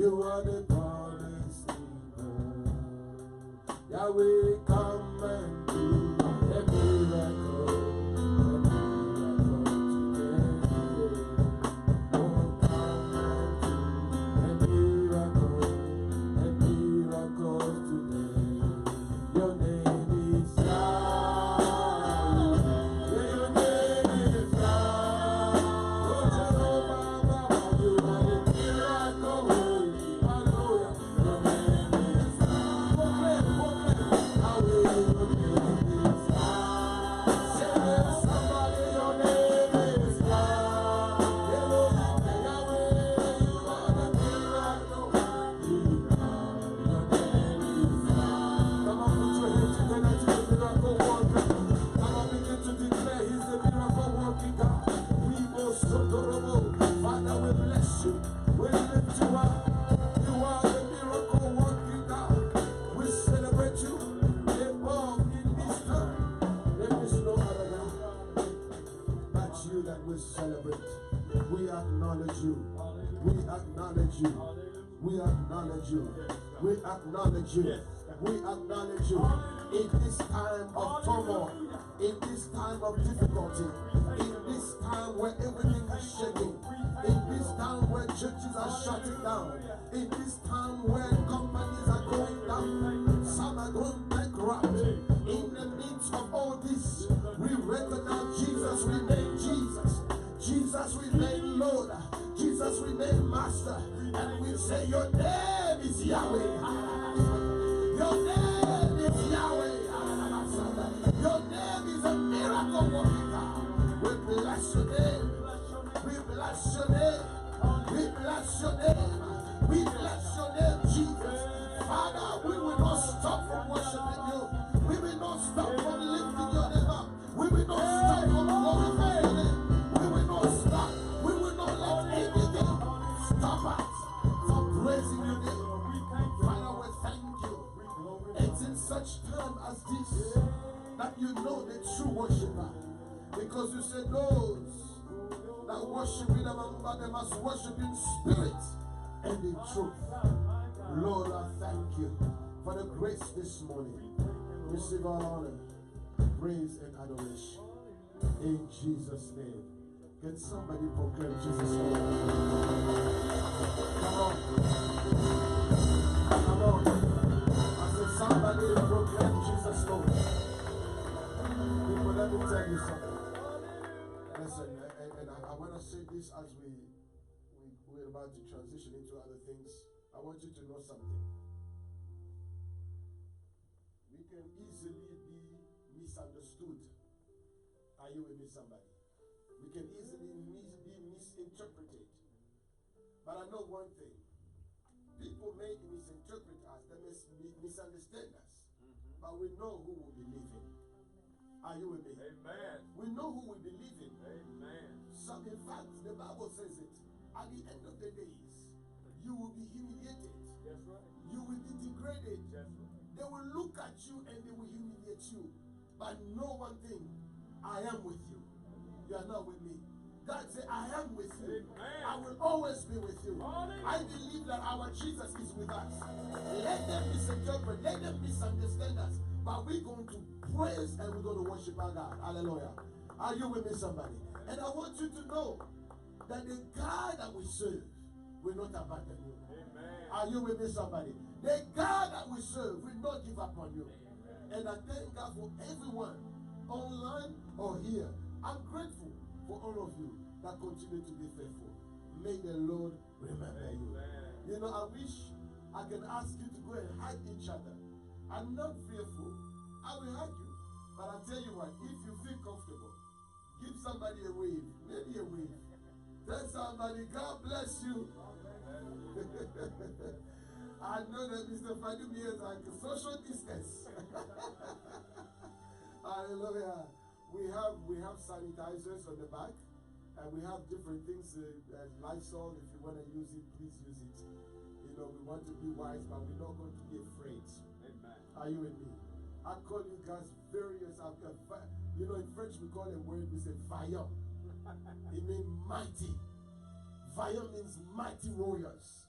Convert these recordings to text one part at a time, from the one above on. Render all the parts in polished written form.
You are the promise keeper. Yahweh, come and do a miracle today. Oh, come and do a miracle today. Your name is Yahweh. Your name is Yahweh. Oh, Jehovah, you are the miracle. Hallelujah. Your name is Yahweh. Yahweh, your name is Yahweh. Say somebody, your name is Yahweh. Yahweh, you are the miracle. Your name is Yahweh. Come on, put your hands together to the miracle worker. Come on, begin to declare He's the miracle working God. We both so adorable. Father, we bless you. We lift you up. You are the miracle working God. We celebrate you above in this time. There is no other God but you that we celebrate. We acknowledge you. We acknowledge you. We acknowledge you. We acknowledge you. We acknowledge you in this time of turmoil, in this time of difficulty, in this time where everything is shaking, in this time where churches are shutting down, in this time where companies are going down, some are going bankrupt. In the midst of all this, we recognize Jesus remains Jesus. Jesus remains Lord. Jesus remains Master. And we say, your name is Yahweh. Your name is Yahweh. Your name is a miracle working God. We bless your name. We bless your name. We bless your name. We bless your name, Jesus. Father, we will not stop from worshiping you. We will not stop from lifting your name up. We will not stop from glorifying your name. We will not stop. We will not let anything stop us from praising your name. Father, we thank you. It's in such time as this that you know the true worshiper. Because you said those that worship in Amamba, they must worship in spirit and in truth. Lord, I thank you for the grace this morning. Receive our honor, praise, and adoration. In Jesus' name. Can somebody proclaim Jesus' name? Come on. Come on. I said somebody proclaim Jesus' name. People, let me tell you something. Listen, and I want to say this as we're about to transition into other things. I want you to know something. We can easily be misunderstood. Are you with me, somebody? We can easily be misinterpreted. But I know one thing. People may misinterpret us, they may misunderstand us. But we know who we believe in. Are you with me? Amen. We know who we believe in. Amen. So in fact, the Bible says it. At the end of the days, you will be humiliated. That's right. You will be degraded. That's right. They will look at you and they will humiliate you. But know one thing. I am with you. You are not with me. God said, I am with you. Amen. I will always be with you. Amen. I believe that our Jesus is with us. Let them misinterpret. Let them misunderstand us. But we're going to praise and we're going to worship our God. Hallelujah. Are you with me, somebody? And I want you to know that the God that we serve will not abandon you. Amen. Are you with me, somebody? The God that we serve will not give up on you. Amen. And I thank God for everyone online or here. I'm grateful for all of you that continue to be faithful. May the Lord remember you. Amen. You know, I wish I can ask you to go and hug each other. I'm not fearful. I will hug you. But I tell you what, if you feel comfortable, give somebody a wave. Maybe a wave. Tell somebody, God bless you. I know that Mr. Fadimi is like a social distance. Hallelujah. We have sanitizers on the back, and we have different things. Lysol, if you want to use it, please use it. You know, we want to be wise, but we're not going to be afraid. Amen. Are you with me? I call you guys various. You know, in French we call a word, we say vaillant. It means mighty. Vaillant means mighty warriors.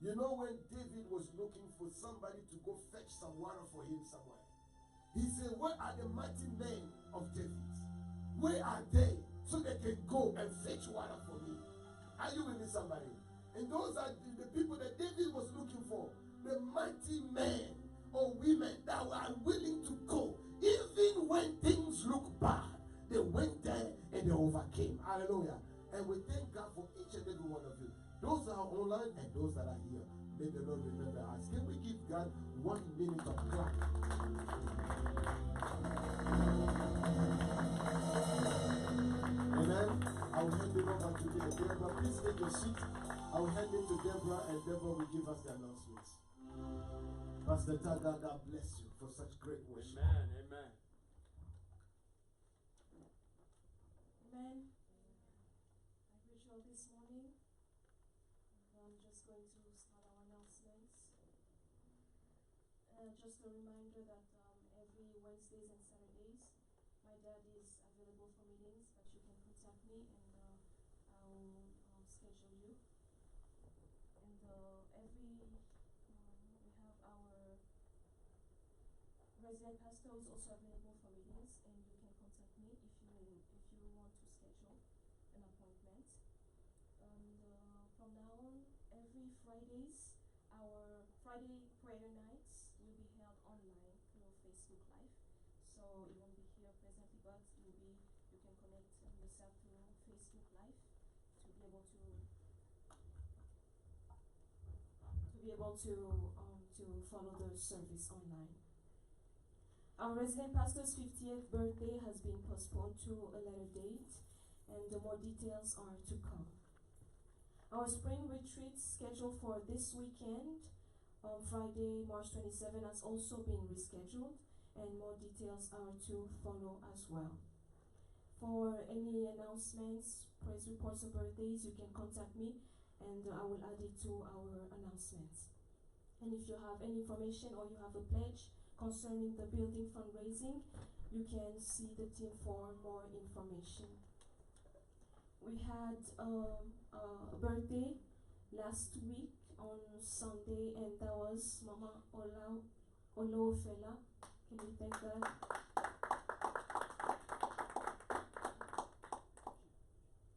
You know, when David was looking for somebody to go fetch some water for him somewhere, he said, where are the mighty men of David? Where are they? So they can go and fetch water for me. Are you with me, somebody? And those are the people that David was looking for. The mighty men or women that were willing to go. Even when things look bad, they went there and they overcame. Hallelujah. And we thank God for each and every one of you. Those that are online and those that are here. May the Lord remember us. Can we give God 1 minute of clap? Amen. I will hand it over to Deborah. Please take your seat. I will hand it to Deborah, and Deborah will give us the announcements. Pastor Taga, God bless you for such great worship. Amen. Amen. Amen. I greet you all this morning. I'm just going to start our announcements. Just a reminder that every Wednesdays and Saturdays, my dad is available for meetings, but you can contact me and I'll schedule you. And we have our resident pastor who's also available for meetings, and you can contact me if you want to schedule an appointment. And from now on, every Fridays, our Friday prayer nights will be held online through Facebook Live. So you won't be here presently, but you can connect yourself through Facebook Live to be able to follow the service online. Our resident pastor's 50th birthday has been postponed to a later date, and more details are to come. Our spring retreat scheduled for this weekend, Friday, March 27, has also been rescheduled, and more details are to follow as well. For any announcements, praise reports, or birthdays, you can contact me, and I will add it to our announcements. And if you have any information or you have a pledge concerning the building fundraising, you can see the team for more information. We had a birthday last week on Sunday, and that was Mama Olofela. Can we thank God?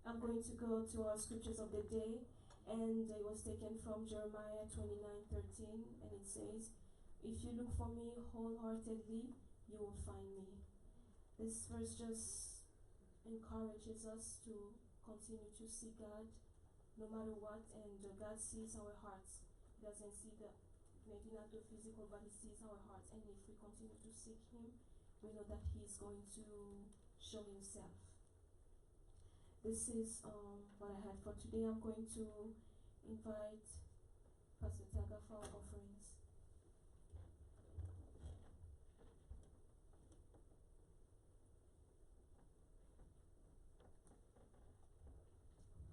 I'm going to go to our scriptures of the day, and it was taken from Jeremiah 29:13, and it says, "If you look for me wholeheartedly, you will find me." This verse just encourages us to continue to see God no matter what, and God sees our hearts. He doesn't see maybe not the physical, but He sees our hearts, and if we continue to seek Him, we know that He is going to show Himself. This is what I had for today. I'm going to invite Pastor Taga for our offerings.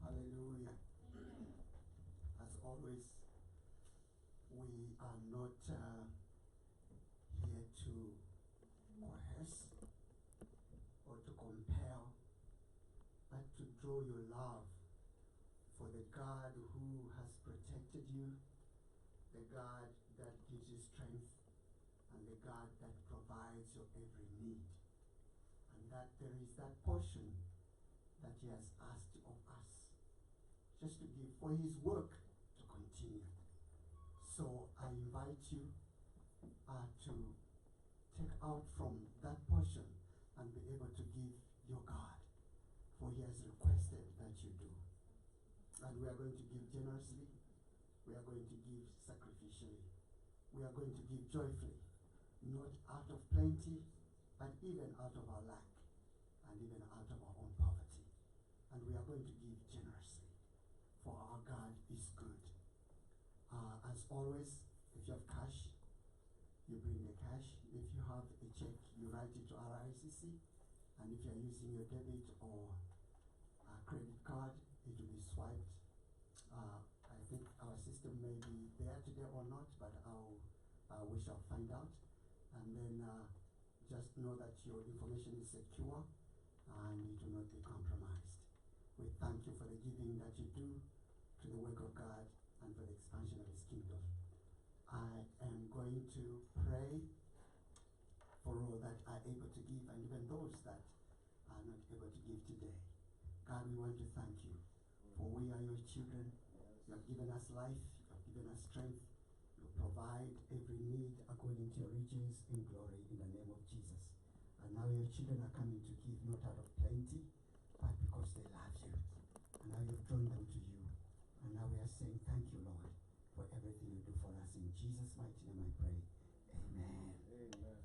Hallelujah. As always, we are not here to coerce or to compel, but to draw your love for the God who has protected you, the God that gives you strength, and the God that provides your every need. And that there is that portion that He has asked of us, just to give for His work to continue. So I invite you to take out from that portion and be able to give your God, for He has requested that you do. And we are going to give generously. We are going to give sacrificially. We are going to give joyfully, not out of plenty, but even out of our lack, and even out of our own poverty. And we are going to give generously, for our God is good. As always, if you have cash, you bring the cash. If you have a check, you write it to RICC. And if you are using your debit or credit card, it will be swiped. I think our system may be there today or not, but we shall find out. And then just know that your information is secure and it will not be compromised. We thank you for the giving that you do to the work of God and for the expansion expansion of His kingdom. I am going to pray for all that are able to give and even those that are not able to give today. God, we want to thank you, for we are your children. You have given us life, you have given us strength. You provide every need according to your riches in glory in the name of Jesus. And now your children are coming to give not out of plenty, but because they love you. And now you've drawn them to you. And now we are saying thank you, Lord, for everything you do for us. In Jesus' mighty name I pray. Amen. Amen.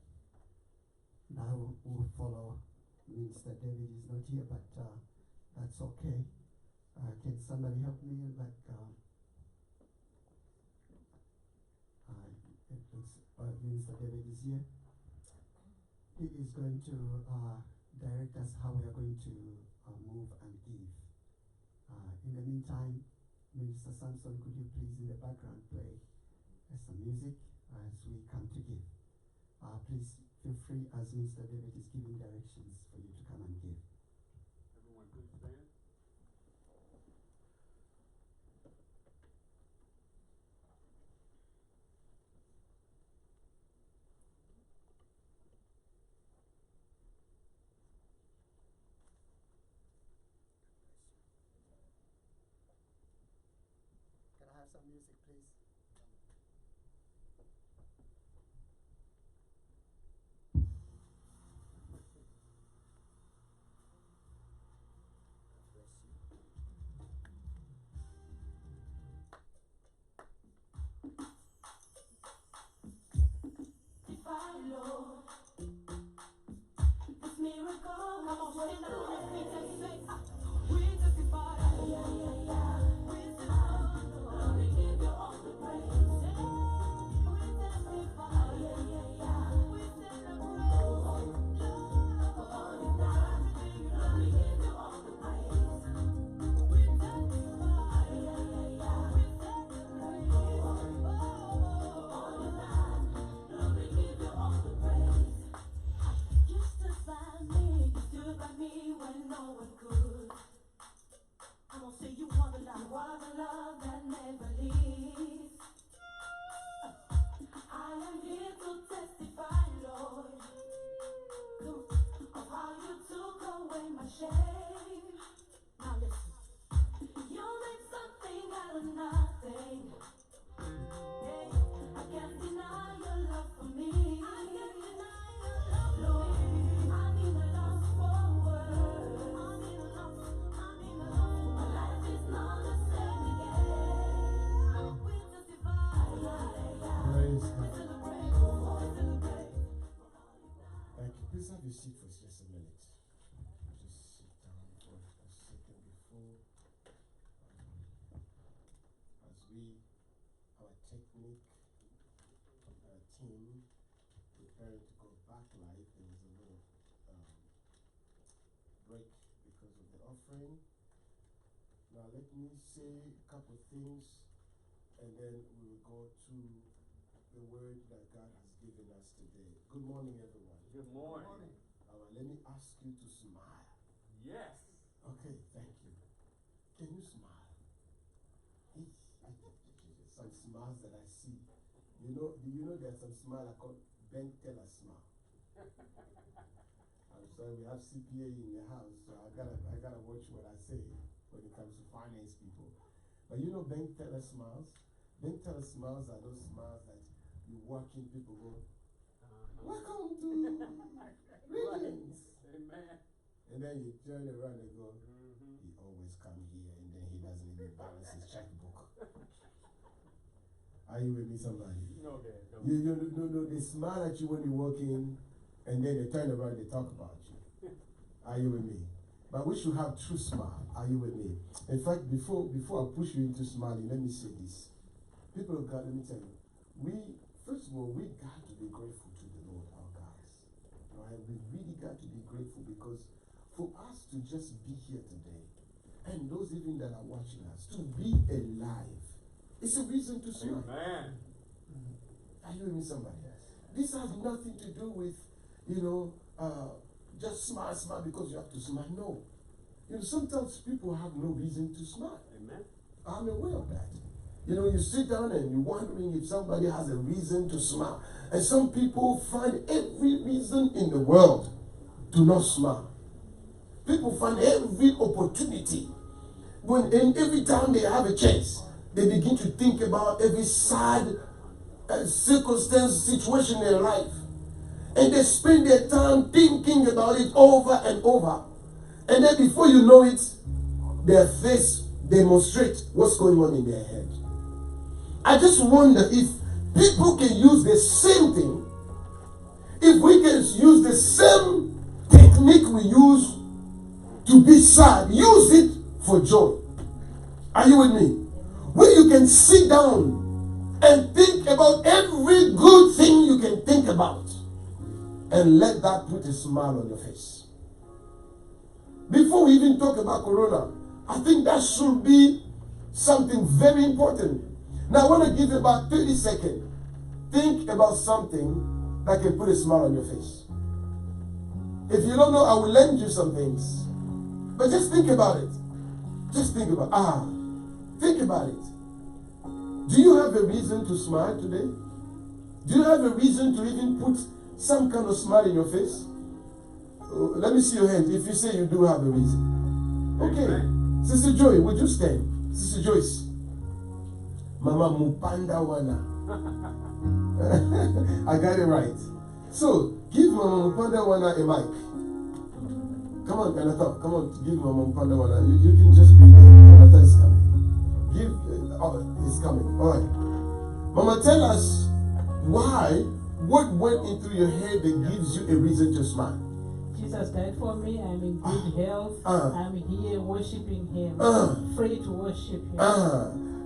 Now we'll follow. Minister David is not here, but that's okay. Can somebody help me? Minister David is here. He is going to direct us how we are going to move and give. In the meantime, Minister Samson, could you please in the background play some music as we come to give? Please feel free as Minister David is giving directions for you to come and give. Everyone, please stand. Can I have some music, please? Lord, this miracle, come on, stand up on your feet and say, we testify, we testify, Lord, we give you all the praise, we testify, we celebrate, Lord, all you done, Lord, we give you all the praise, we testify, we celebrate, all you done, Lord, we give you all the praise. You stood by me when no one could. I'm gonna say you are the love that never leaves. I am here to testify, Lord, of how you took away my shame. Now listen, you made something out of nothing. Hey, I can't deny your love for me. I can't deny your love, Lord. I'm in a lost for words. I'm in a lost. My life is not the same again. We testify. Praise We God. celebrate. Thank you. Please have your seat for just a minute. Just sit down for a second before as our technique team preparing to go back live. There was a little break because of the offering. Now let me say a couple of things and then we will go to the word that God has given us today. Good morning, everyone. Good morning. All right, let me ask you to smile. Yes. Okay, thank you. Can you smile? Some smiles that I see. Do you know there's some smile I call bank teller smile? I'm sorry, we have CPA in the house, so I gotta watch what I say when it comes to finance people. But you know bank teller smiles? Bank teller smiles are those smiles that you walk in, people go, welcome to Regions. Amen. And then you turn around and go, he always come here and then he doesn't even balance his checkbook. Are you with me, somebody? No, Dad. No. No, they smile at you when you walk in and then they turn around and they talk about you. Are you with me? But we should have true smile. Are you with me? In fact, before I push you into smiling, let me say this. People of God, let me tell you, first of all, we got to be grateful to the Lord, our God. Right? We really got to be grateful because for us to just be here today, and those even that are watching us, to be alive, it's a reason to smile. Amen. Are you with me, somebody? This has nothing to do with, just smile because you have to smile. No. Sometimes people have no reason to smile. Amen. I'm aware of that. You know, you sit down and you're wondering if somebody has a reason to smile. And some people find every reason in the world to not smile. People find every opportunity. And every time they have a chance, they begin to think about every sad circumstance, situation in their life. And they spend their time thinking about it over and over. And then before you know it, their face demonstrates what's going on in their head. I just wonder if people can use the same thing, if we can use the same technique we use to be sad, use it for joy. Are you with me? Where you can sit down and think about every good thing you can think about and let that put a smile on your face. Before we even talk about Corona, I think that should be something very important. Now I want to give you about 30 seconds. Think about something that can put a smile on your face. If you don't know, I will lend you some things. But just think about it. Just think about think about it. Do you have a reason to smile today? Do you have a reason to even put some kind of smile in your face? Let me see your hand if you say you do have a reason. Okay. Sister Joy, would you stand? Sister Joyce. Mama Mupanda Wana. I got it right. So, give Mama Mupanda Wana a mic. Come on, Kanata. Come on, give Mama Mupanda Wana. You can just be there. Kanata is coming. It's coming. All right. Mama, tell us what went into your head that gives you a reason to smile? Jesus died for me. I'm in good health. I'm here worshiping Him. Free to worship Him.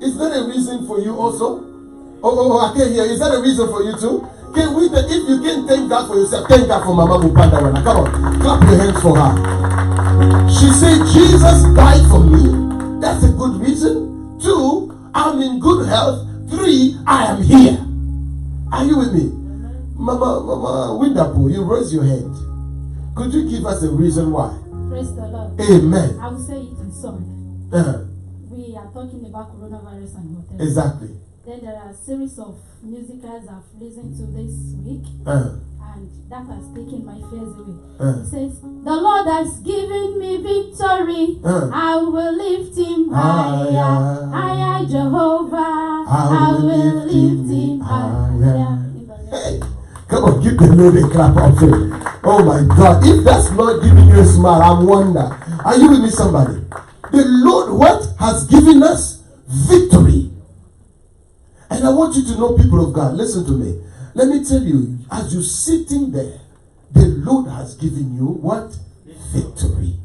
Is that a reason for you also? I can't hear. Is that a reason for you too? Can we? If you can thank God for yourself, thank God for Mama Mupanda. Come on, clap your hands for her. She said, Jesus died for me. That's a good reason. 2, I'm in good health. 3, I am here. Are you with me? Mama Windapo, you raise your hand. Could you give us a reason why? Praise the Lord. Amen. I will say it in song. We are talking about coronavirus and hotels. Exactly. Then there are a series of musicals I've listened to this week, and that has taken my fears away. It says, "The Lord has given me victory. I will lift Him higher, higher, Jehovah. I will lift Him higher." Hey, come on, give the Lord a clap of faith. Oh my God, if that's not giving you a smile, I wonder. Are you with me, somebody? The Lord has given us victory. And I want you to know, people of God, listen to me. Let me tell you, as you're sitting there, the Lord has given you what? Victory.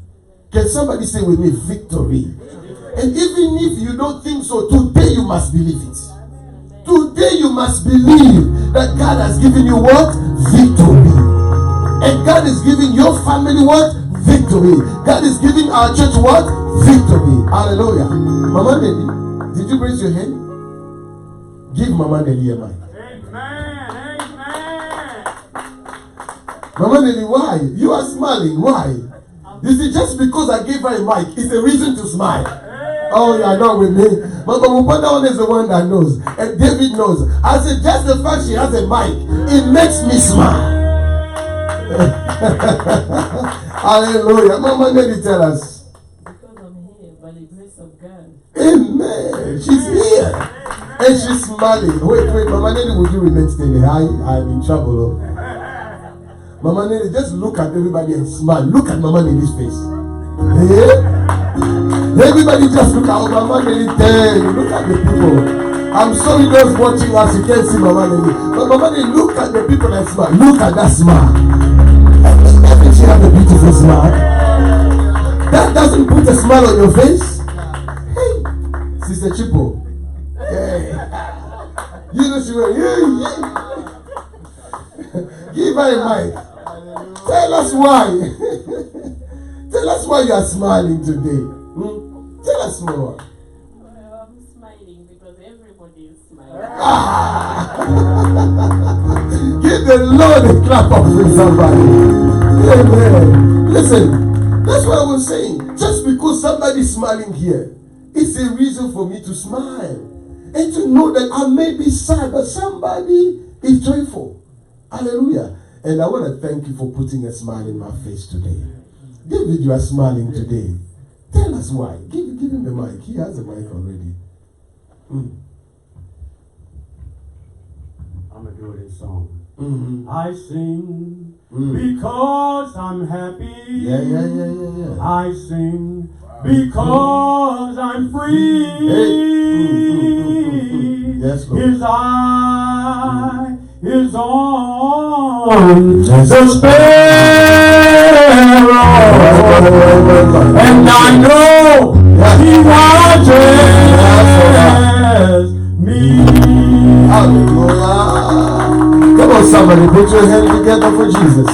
Can somebody say with me, victory? And even if you don't think so, today you must believe it. Today you must believe that God has given you what? Victory. And God is giving your family what? Victory. God is giving our church what? Victory. Hallelujah. Mama Nelly, did you raise your hand? Give Mama Nelly a mic. Amen. Mama Nelly, why? You are smiling. Why? Is it just because I gave her a mic? It's a reason to smile. Oh, you are not with me. Mama Mupanda is the one that knows. And David knows. I said, just the fact she has a mic, it makes me smile. Hallelujah. Mama Nelly, tell us. Because I'm here by the grace of God. Amen. She's here. And she's smiling. Wait, Mama Nelly, would you remain standing? I'm in trouble. Mama Nelly, just look at everybody and smile. Look at Mama Nelly's face. Yeah? Everybody just look at Mama Nelly. Look at the people. I'm sorry those watching us, you can't see Mama Nelly. But Mama Nelly, look at the people and smile. Look at that smile. And she has a beautiful smile. That doesn't put a smile on your face. Hey, Sister Chipo. Yeah. You know she went, yeah. Give her a mic. Tell us why. Tell us why you are smiling today. Tell us more. Well, I'm smiling because everybody is smiling. Give the Lord a clap of for somebody. Amen. Listen, that's what I was saying. Just because somebody's smiling here, it's a reason for me to smile. And to know that I may be sad, but somebody is joyful. Hallelujah. And I want to thank you for putting a smile in my face today. David, you are smiling today. Tell us why. Give him the mic. He has the mic already. I'm going to do it in song. Mm-hmm. I sing because I'm happy. Yeah. I sing because I'm free. Yes, Lord. His eye is on the sparrow, and I know He watches me. Hallelujah. Come on, somebody, put your hand together for Jesus.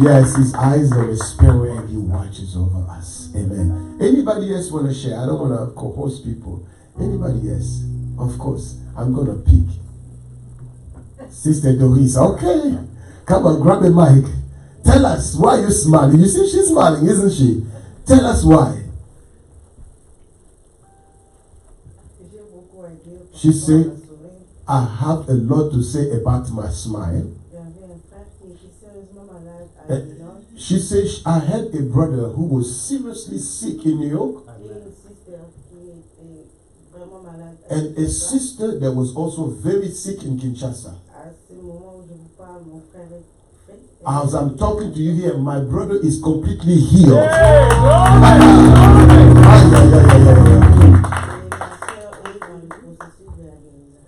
Yes, His eyes are a sparrow and He watches over us. Amen. Anybody else want to share? I don't want to coerce people. Anybody else? Of course, I'm going to pick Sister Doris. Okay. Come on, grab a mic. Tell us why you're smiling. You see, she's smiling, isn't she? Tell us why. She said, I have a lot to say about my smile. She says, I had a brother who was seriously sick in New York, and a sister that was also very sick in Kinshasa. As I'm talking to you here, my brother is completely healed.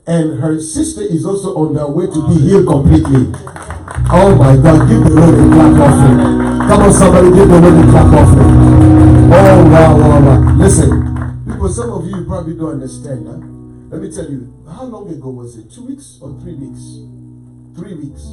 And her sister is also on their way to be healed completely. Oh my God, give the Lord a clap offering. Come on, somebody, give the Lord a clap offering. Oh, wow. Listen, people, some of you probably don't understand. Huh? Let me tell you, how long ago was it? 2 weeks or 3 weeks? 3 weeks.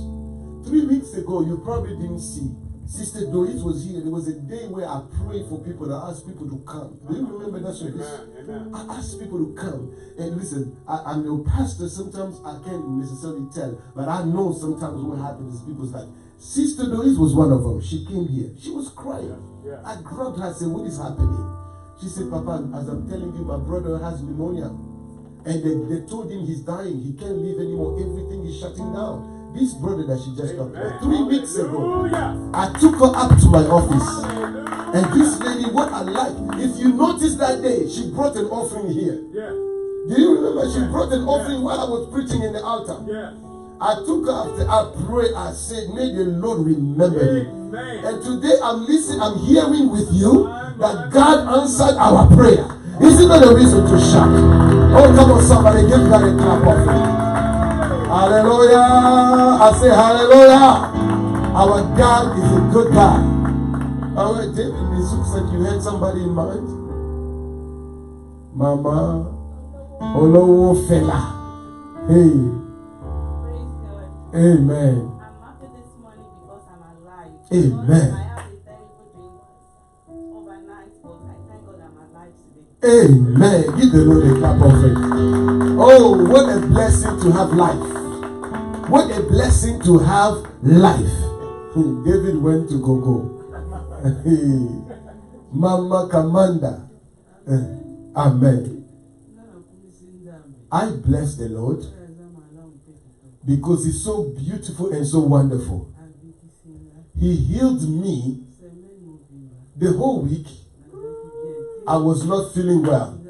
3 weeks ago, you probably didn't see. Sister Doris was here. There was a day where I prayed for people. I asked people to come. Do you remember that service? I asked people to come. And listen, I'm your pastor. Sometimes I can't necessarily tell, but I know sometimes what happens is people's like, Sister Doris was one of them. She came here. She was crying. I grabbed her and said, what is happening? She said, Papa, as I'm telling you, my brother has pneumonia. And they told him he's dying. He can't live anymore. Everything is shutting down. This brother that she just talked about, 3 weeks ago, I took her up to my office. And this lady, what I like, if you notice that day, she brought an offering here. Do you remember? She brought an offering while I was preaching in the altar. I took her after I prayed. I said, may the Lord remember you. And today I'm listening, I'm hearing with you that God answered our prayer. Isn't that a reason to shout? Oh, come on, somebody, give God a clap offering. Hallelujah. I say hallelujah. Our God is a good God. All right, David, it looks like you had somebody in mind. Mama Olowo Fela. Hey. Amen. I'm happy this morning because I'm alive. Amen. I had a terrible dream overnight, but I thank God I'm alive today. Amen. Give the Lord a clap offering. Oh, what a blessing to have life. What a blessing to have life. David went to go. Mama Kamanda. Amen. I bless the Lord because He's so beautiful and so wonderful. He healed me the whole week. I was not feeling well,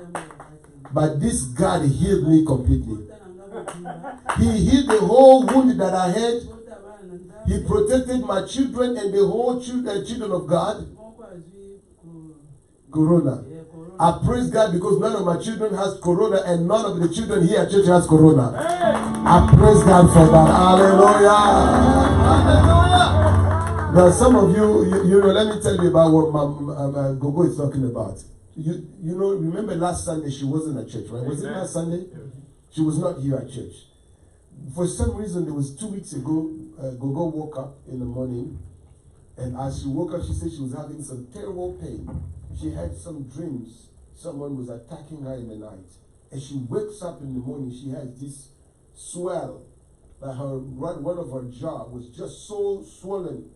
but this God healed me completely. He healed the whole wound that I had. He protected my children and the whole children of God. Corona. I praise God because none of my children has corona and none of the children here at church has corona. I praise God for that. Hallelujah. Hallelujah. Now some of you know, let me tell you about what my Gogo is talking about. You know, remember last Sunday she wasn't at church, right? Was it last Sunday? She was not here at church. For some reason, there was 2 weeks ago, Gogo woke up in the morning, and as she woke up, she said she was having some terrible pain. She had some dreams. Someone was attacking her in the night. And she wakes up in the morning, she has this swell. That one of her jaw was just so swollen.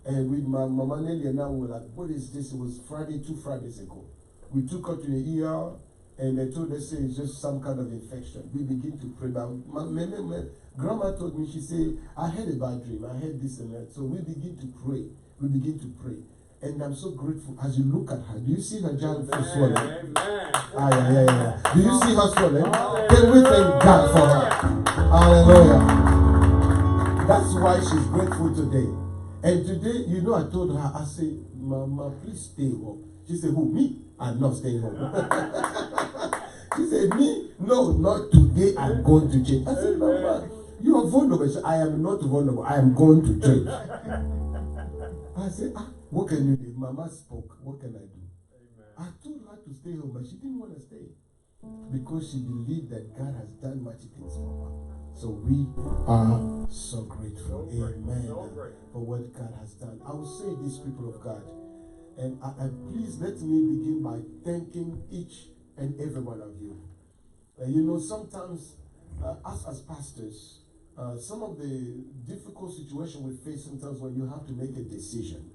And with my Mama Nelly and I were like, what is this? It was 2 Fridays ago. We took her to the ER. And they told us, say, it's just some kind of infection. We begin to pray. But my grandma told me, she said, I had a bad dream. I had this and that. So we begin to pray. We begin to pray. And I'm so grateful. As you look at her, do you see her giant full swollen? Yeah. Do you see her swollen? Can we thank God for her? Hallelujah. That's why she's grateful today. And today, you know, I told her, I said, Mama, please stay home. She said, who, me? I'm not staying home. She said, me? No, not today. I'm going to church. I said, Mama, you are vulnerable. She said, I am not vulnerable. I am going to church. I said, what can you do? Mama spoke. What can I do? Amen. I told her to stay home, but she didn't want to stay. Because she believed that God has done mighty things for her. So we are so grateful. Amen. For what God has done. I will say this, people of God. And please let me begin by thanking each and every one of you. You know, sometimes us as pastors, some of the difficult situations we face sometimes when you have to make a decision.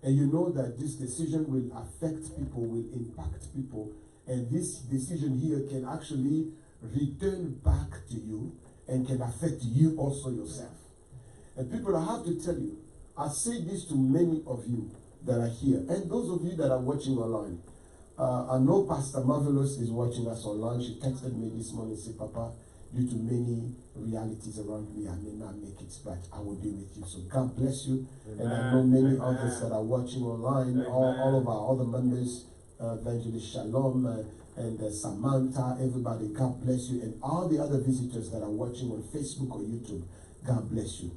And you know that this decision will affect people, will impact people. And this decision here can actually return back to you and can affect you also yourself. And people, I have to tell you, I say this to many of you that are here. And those of you that are watching online, I know Pastor Marvelous is watching us online. She texted me this morning and said, Papa, due to many realities around me, I may not make it, but I will be with you. So God bless you. Amen. And I know many others that are watching online, all of our other members, Evangelist Shalom and Samantha, everybody, God bless you. And all the other visitors that are watching on Facebook or YouTube, God bless you.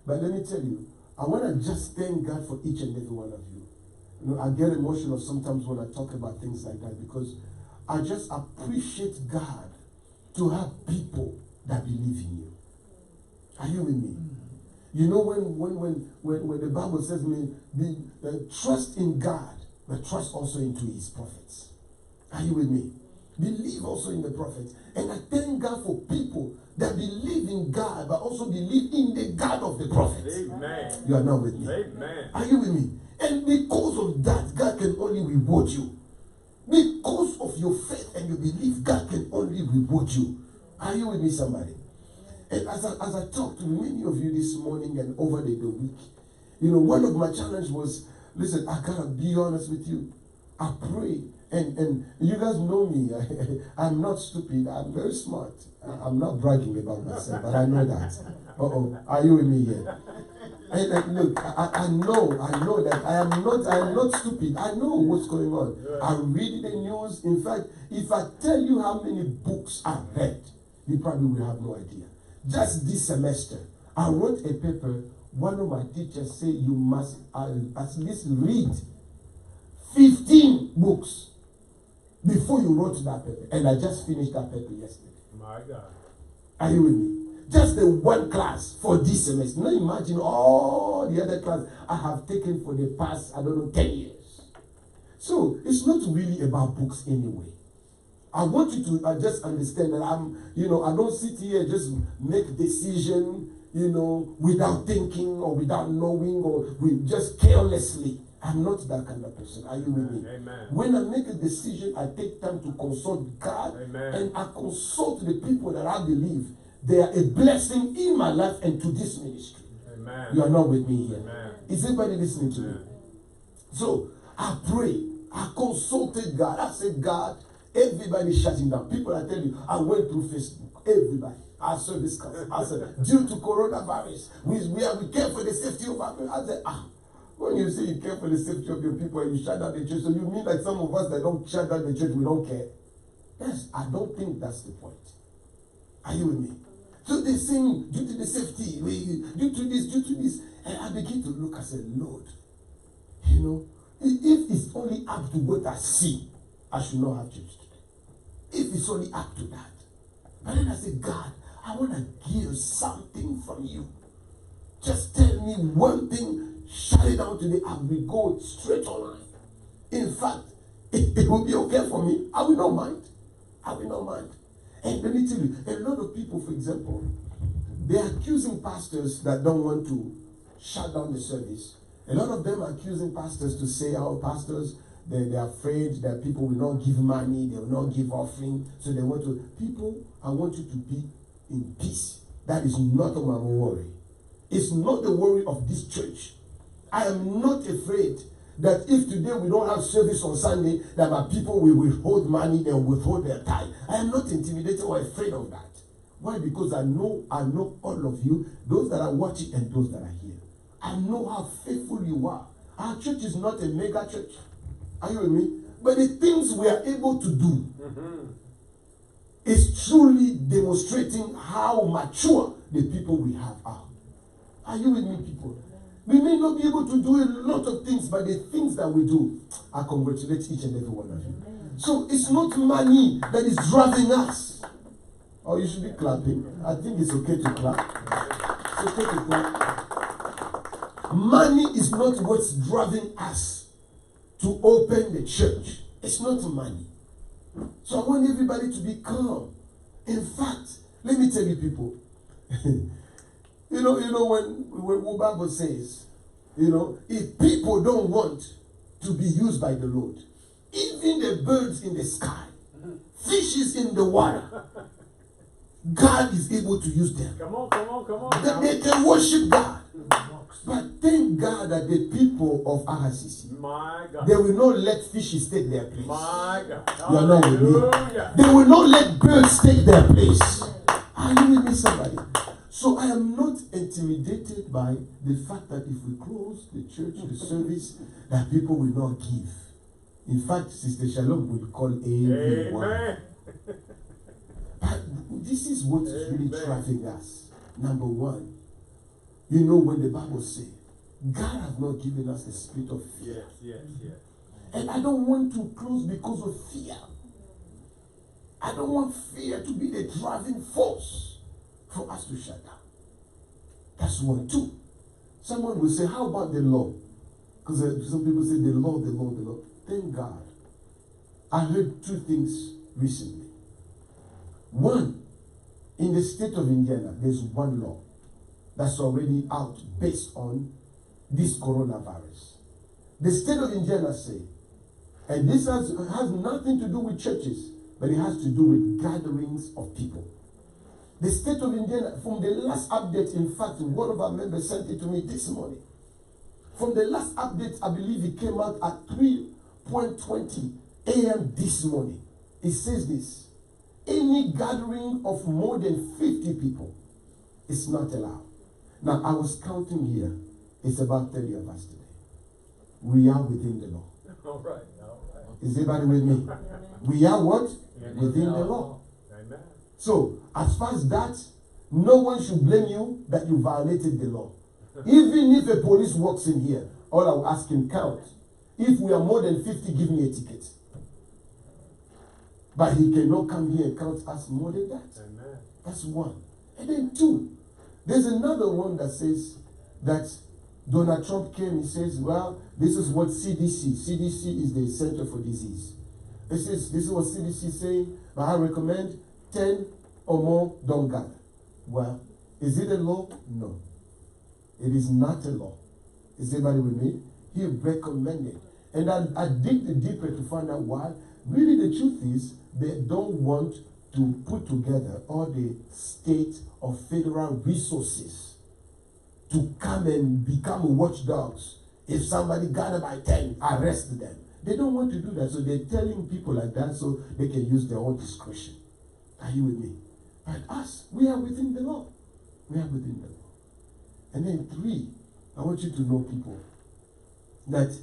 But let me tell you, I want to just thank God for each and every one of you. You know, I get emotional sometimes when I talk about things like that because I just appreciate God to have people that believe in you. Are you with me? You know, when the Bible says, trust in God, but trust also into his prophets. Are you with me? Believe also in the prophets. And I thank God for people that believe in God, but also believe in the God of the prophets. Amen. You are not with me. Amen. Are you with me? And because of that, God can only reward you. Because of your faith and your belief, God can only reward you. Are you with me, somebody? And as I talked to many of you this morning and over the week, you know, one of my challenges was, listen, I gotta be honest with you. I pray, and you guys know me. I'm not stupid. I'm very smart. I'm not bragging about myself, but I know that. Are you with me here? And look, I know that I am not stupid. I know what's going on. I read the news. In fact, if I tell you how many books I've read, you probably will have no idea. Just this semester, I wrote a paper. One of my teachers said you must at least read 15 books before you wrote that paper. And I just finished that paper yesterday. My God. Are you with me? Just the one class for this semester. Now imagine all the other classes I have taken for the past, 10 years. So it's not really about books anyway. I want you to just understand that I don't sit here and just make decision, without thinking or without knowing or just carelessly. I'm not that kind of person. Are you with me? Amen. When I make a decision, I take time to consult God. Amen. And I consult the people that I believe they are a blessing in my life and to this ministry. Amen. You are not with me here. Amen. Is anybody listening to me? So I pray. I consulted God. I said, God, everybody shutting down. People, I tell you, I went through Facebook. Everybody. I saw this class. I said, due to coronavirus, we care for the safety of our people. I said, when you say you care for the safety of your people and you shut down the church, so you mean like some of us that don't shut down the church, we don't care? Yes, I don't think that's the point. Are you with me? So they saying, due to the safety, due to this. And I begin to look, I said, Lord, if it's only up to what I see, I should not have church today. If it's only up to that. But then I said, God, I want to hear something from you. Just tell me one thing, shut it down today, I will go straight online. In fact, it will be okay for me. I will not mind. And let me tell you, a lot of people, for example, they're accusing pastors that don't want to shut down the service. A lot of them are accusing pastors to say, our pastors, they're afraid that people will not give money, they will not give offering, so they want to. People, I want you to be in peace. That is not my worry. It's not the worry of this church. I am not afraid that if today we don't have service on Sunday, that my people will withhold money, they will withhold their tithe. I am not intimidated or afraid of that. Why? Because I know all of you, those that are watching and those that are here. I know how faithful you are. Our church is not a mega church. Are you with me? But the things we are able to do is truly demonstrating how mature the people we have are. Are you with me, people? We may not be able to do a lot of things, but the things that we do, I congratulate each and every one of you. So it's not money that is driving us. Oh, you should be clapping. I think it's okay to clap. It's okay to clap. Money is not what's driving us to open the church. It's not money. So I want everybody to be calm. In fact, let me tell you, people. You know when the Bible says, if people don't want to be used by the Lord, even the birds in the sky, fishes in the water, God is able to use them. Come on. That they can worship God. But thank God that the people of RICC, My God. they will not let fishes take their place. My God. You are not with me. Hallelujah. They will not let birds take their place. Are you with me, somebody? So I am not intimidated by the fact that if we close the church, the service, that people will not give. In fact, Sister Shalom will call everyone. Amen. But this is what is really driving us. Number one, when the Bible says, God has not given us a spirit of fear. Yes. And I don't want to close because of fear. I don't want fear to be the driving force for us to shut down. That's one. Two, someone will say, how about the law? Because some people say the law. Thank God. I heard two things recently. One, in the state of Indiana, there's one law that's already out based on this coronavirus. The state of Indiana say, and this has nothing to do with churches, but it has to do with gatherings of people. The state of Indiana, from the last update, in fact, one of our members sent it to me this morning. From the last update, I believe it came out at 3:20 a.m. this morning. It says this: any gathering of more than 50 people is not allowed. Now, I was counting here. It's about 30 of us today. We are within the law. All right. Is everybody with me? We are what? Within the law. Amen. So, as far as that, no one should blame you that you violated the law. Even if a police walks in here, all I will ask him, count. If we are more than 50, give me a ticket. But he cannot come here and count us more than that. Amen. That's one. And then two, there's another one that says that Donald Trump came and says, well, this is what CDC is the Center for Disease. This is what CDC is saying, but I recommend 10 or more don't gather. Well, is it a law? No. It is not a law. Is everybody with me? He recommended. And I dig deeper to find out why. Really, the truth is, they don't want to put together all the state or federal resources to come and become watchdogs. If somebody gathered by 10, arrest them. They don't want to do that, so they're telling people like that so they can use their own discretion. Are you with me? But us, we are within the law. We are within the law. And then three, I want you to know, people, that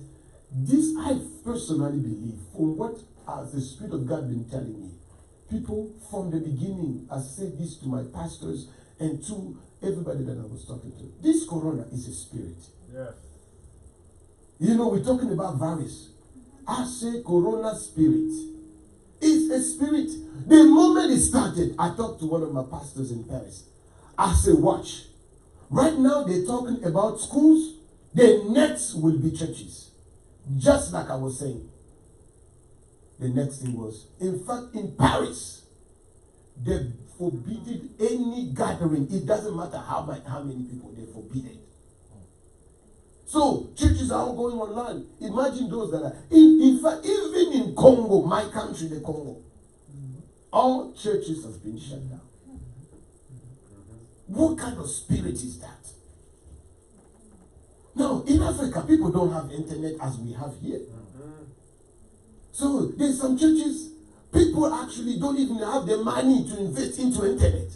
this I personally believe, from what has the Spirit of God been telling me, people from the beginning, I said this to my pastors and to everybody that I was talking to. This corona is a spirit. Yes. We're talking about virus. I say corona spirit. It's a spirit. The moment it started, I talked to one of my pastors in Paris. I said, watch. Right now, they're talking about schools. The next will be churches. Just like I was saying. The next thing was, in fact, in Paris, they forbidden any gathering. It doesn't matter how many people, they forbid it. So churches are all going online. Imagine those that are in fact, even in Congo, my country, the Congo, all churches has been shut down. What kind of spirit is that? No, in Africa, people don't have internet as we have here. So there's some churches, people actually don't even have the money to invest into internet.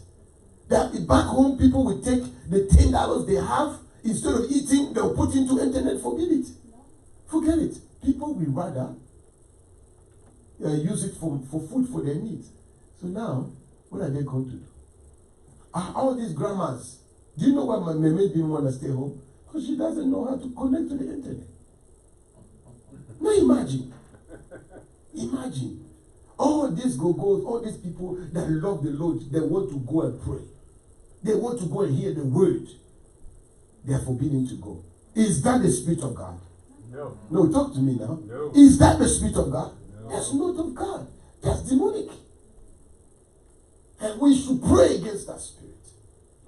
That back home, people will take the $10 they have, instead of eating, they'll put into internet. Forget it. Forget it. People will rather use it for food for their needs. So now, what are they going to do? All these grandmas, do you know why my mama didn't want to stay home? Because she doesn't know how to connect to the internet. Now imagine. Imagine. All these go-go's, all these people that love the Lord, they want to go and pray. They want to go and hear the word. They are forbidden to go. Is that the Spirit of God? No. No, talk to me now. No. Is that the Spirit of God? No. That's not of God. That's demonic. And we should pray against that spirit.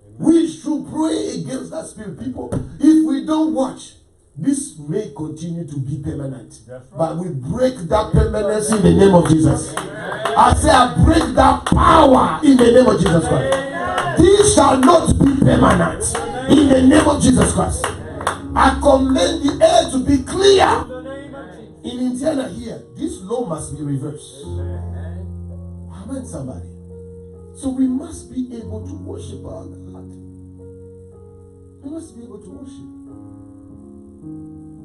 Amen. We should pray against that spirit. People, if we don't watch, this may continue to be permanent. Right. But we break that permanence in the name of Jesus. Amen. I say I break that power in the name of Jesus Christ. Amen. This shall not be permanent in the name of Jesus Christ. I command the air to be clear. In Indiana here, this law must be reversed. Amen, somebody. So we must be able to worship our God. We must be able to worship.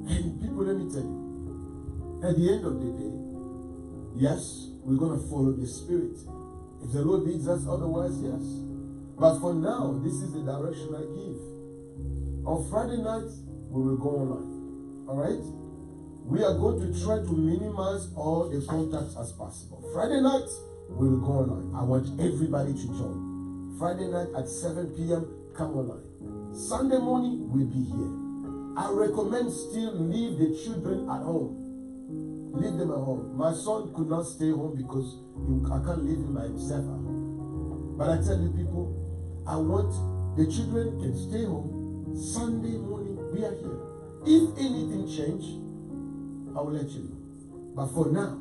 And people, let me tell you, at the end of the day, yes, we're going to follow the Spirit. If the Lord leads us otherwise, yes. But for now, this is the direction I give. On Friday night, we will go online. All right? We are going to try to minimize all the contacts as possible. Friday night, we will go online. I want everybody to join. Friday night at 7 p.m., come online. Sunday morning, we'll be here. I recommend still leave the children at home. Leave them at home. My son could not stay home because I can't leave him by himself at home. But I tell you people, I want the children can stay home. Sunday morning, we are here. If anything change, I will let you know. But for now,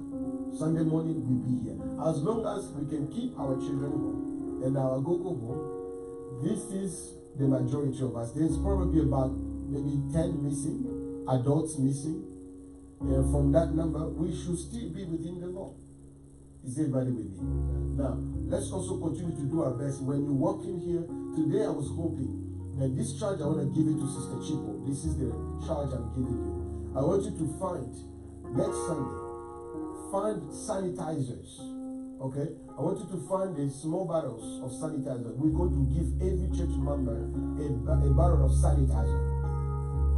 Sunday morning we'll be here. As long as we can keep our children home and our go-go home, this is the majority of us. There's probably about maybe 10 missing, adults missing. And from that number, we should still be within the law. Is everybody with me? Now, let's also continue to do our best. When you walk in here, today I was hoping that this charge I want to give it to Sister Chipo. This is the charge I'm giving you. I want you to find, next Sunday, find sanitizers. Okay? I want you to find the small bottles of sanitizer. We're going to give every church member a bottle of sanitizer.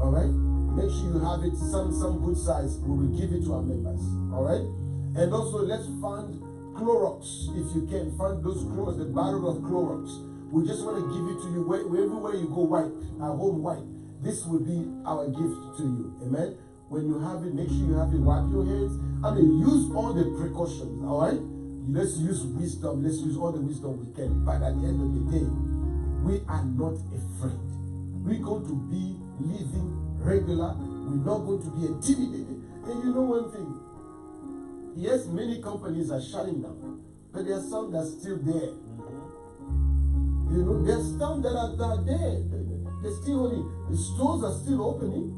Alright? Make sure you have it some good size. We will give it to our members. Alright? And also let's find Clorox. If you can find those Clorox, the bottle of Clorox. We just want to give it to you everywhere you go, wipe, our home wipe. This will be our gift to you. Amen? When you have it, make sure you have it, wipe your hands. Use all the precautions, all right? Let's use wisdom. Let's use all the wisdom we can. But at the end of the day, we are not afraid. We're going to be living regular. We're not going to be intimidated. And you know one thing? Yes, many companies are shutting down, but there are some that are still there. You know, there's some that are there. They're still only, the stores are still opening.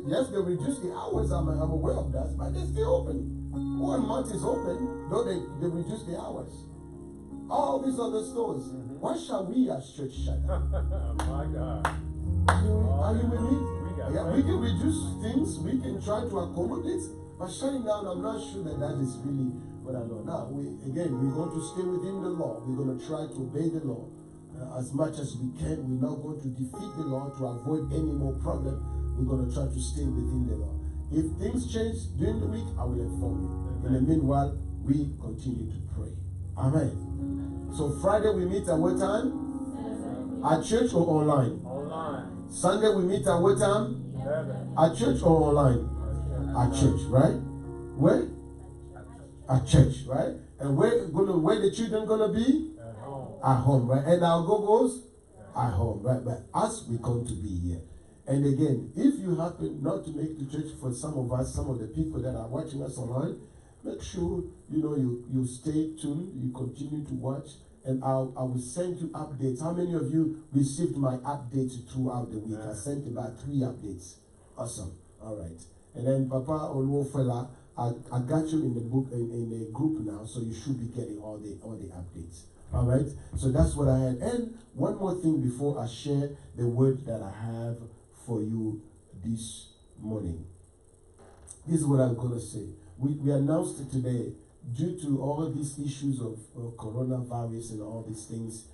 Yes, they reduce the hours, I'm aware of that, but they're still opening. 1 month is open, though they reduce the hours. All these other stores. Why shall we as church shut down? My God. Are you with me? We can reduce things, we can try to accommodate, but shutting down, I'm not sure that is really what I know. Now, we're going to stay within the law. We're going to try to obey the law as much as we can. We're not going to defeat the law to avoid any more problem. We're going to try to stay within the law. If things change during the week, I will inform you. Amen. In the meanwhile, we continue to pray. Amen. So Friday we meet at what time? At church or online? Online. Sunday we meet at what time? 11. At church or online? At church, right? Where? At church, right? And where the children gonna be? At home. At home, right? And our go-go's? At home, right? But us, we come to be here. And again, if you happen not to make the church, for some of us, some of the people that are watching us online, make sure you stay tuned, you continue to watch, and I will send you updates. How many of you received my updates throughout the week? I sent about 3 updates. Awesome. All right. And then Papa Oluwofela, I got you in the book in a group now, so you should be getting all the updates. All right. So that's what I had. And one more thing before I share the word that I have for you this morning. This is what I'm going to say. We announced it today, due to all these issues of coronavirus and all these things,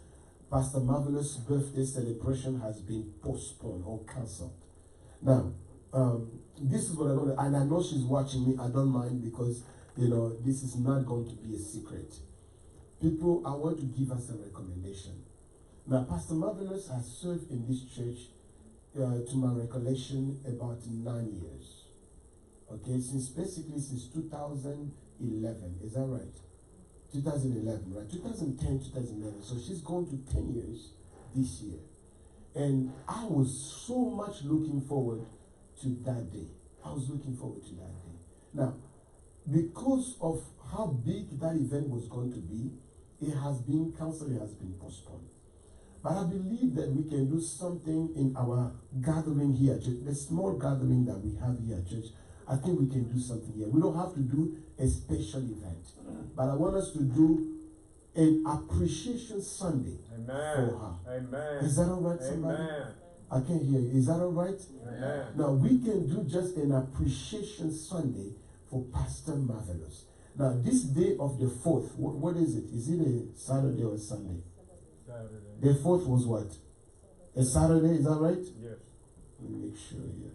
Pastor Marvelous' birthday celebration has been postponed or cancelled. Now, this is what I'm going to, and I know she's watching me, I don't mind, because, this is not going to be a secret. People, I want to give us a recommendation. Now, Pastor Marvelous has served in this church, to my recollection, about 9 years. Okay, since 2011, is that right? 2011, right? 2010, 2011. So she's gone to 10 years this year. And I was so much looking forward to that day. I was looking forward to that day. Now, because of how big that event was going to be, it has been cancelled, it has been postponed. But I believe that we can do something in our gathering here at church, the small gathering that we have here at church. I think we can do something here. We don't have to do a special event, but I want us to do an appreciation Sunday for her. Amen. Is that all right, somebody? Amen. I can't hear you. Is that all right? Amen. Now, we can do just an appreciation Sunday for Pastor Marvelous. Now, this day of the 4th, what is it? Is it a Saturday or a Sunday? Saturday. The 4th was what? A Saturday, is that right? Yes. Let me make sure here.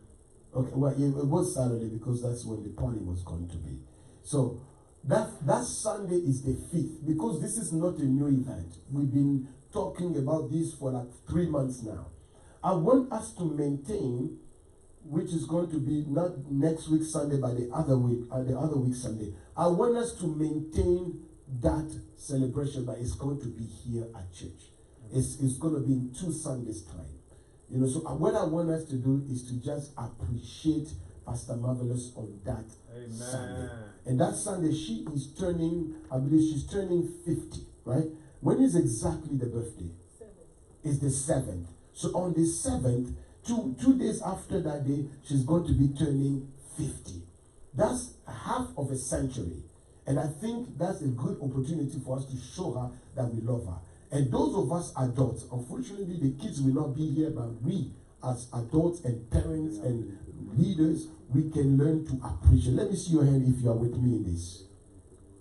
Okay, well, it was Saturday because that's when the party was going to be. So, that Sunday is the 5th, because this is not a new event. We've been talking about this for like 3 months now. I want us to maintain, which is going to be not next week Sunday, but the other week Sunday. I want us to maintain that celebration, but it's going to be here at church. It's going to be in 2 Sundays' time. So what I want us to do is to just appreciate Pastor Marvelous on that Sunday. And that Sunday, she is turning, I believe she's turning 50, right? When is exactly the birthday? 7th. It's the 7th. So on the 7th, two days after that day, she's going to be turning 50. That's half of a century. And I think that's a good opportunity for us to show her that we love her. And those of us adults, unfortunately the kids will not be here, but we as adults and parents and leaders, we can learn to appreciate. Let me see your hand if you are with me in this.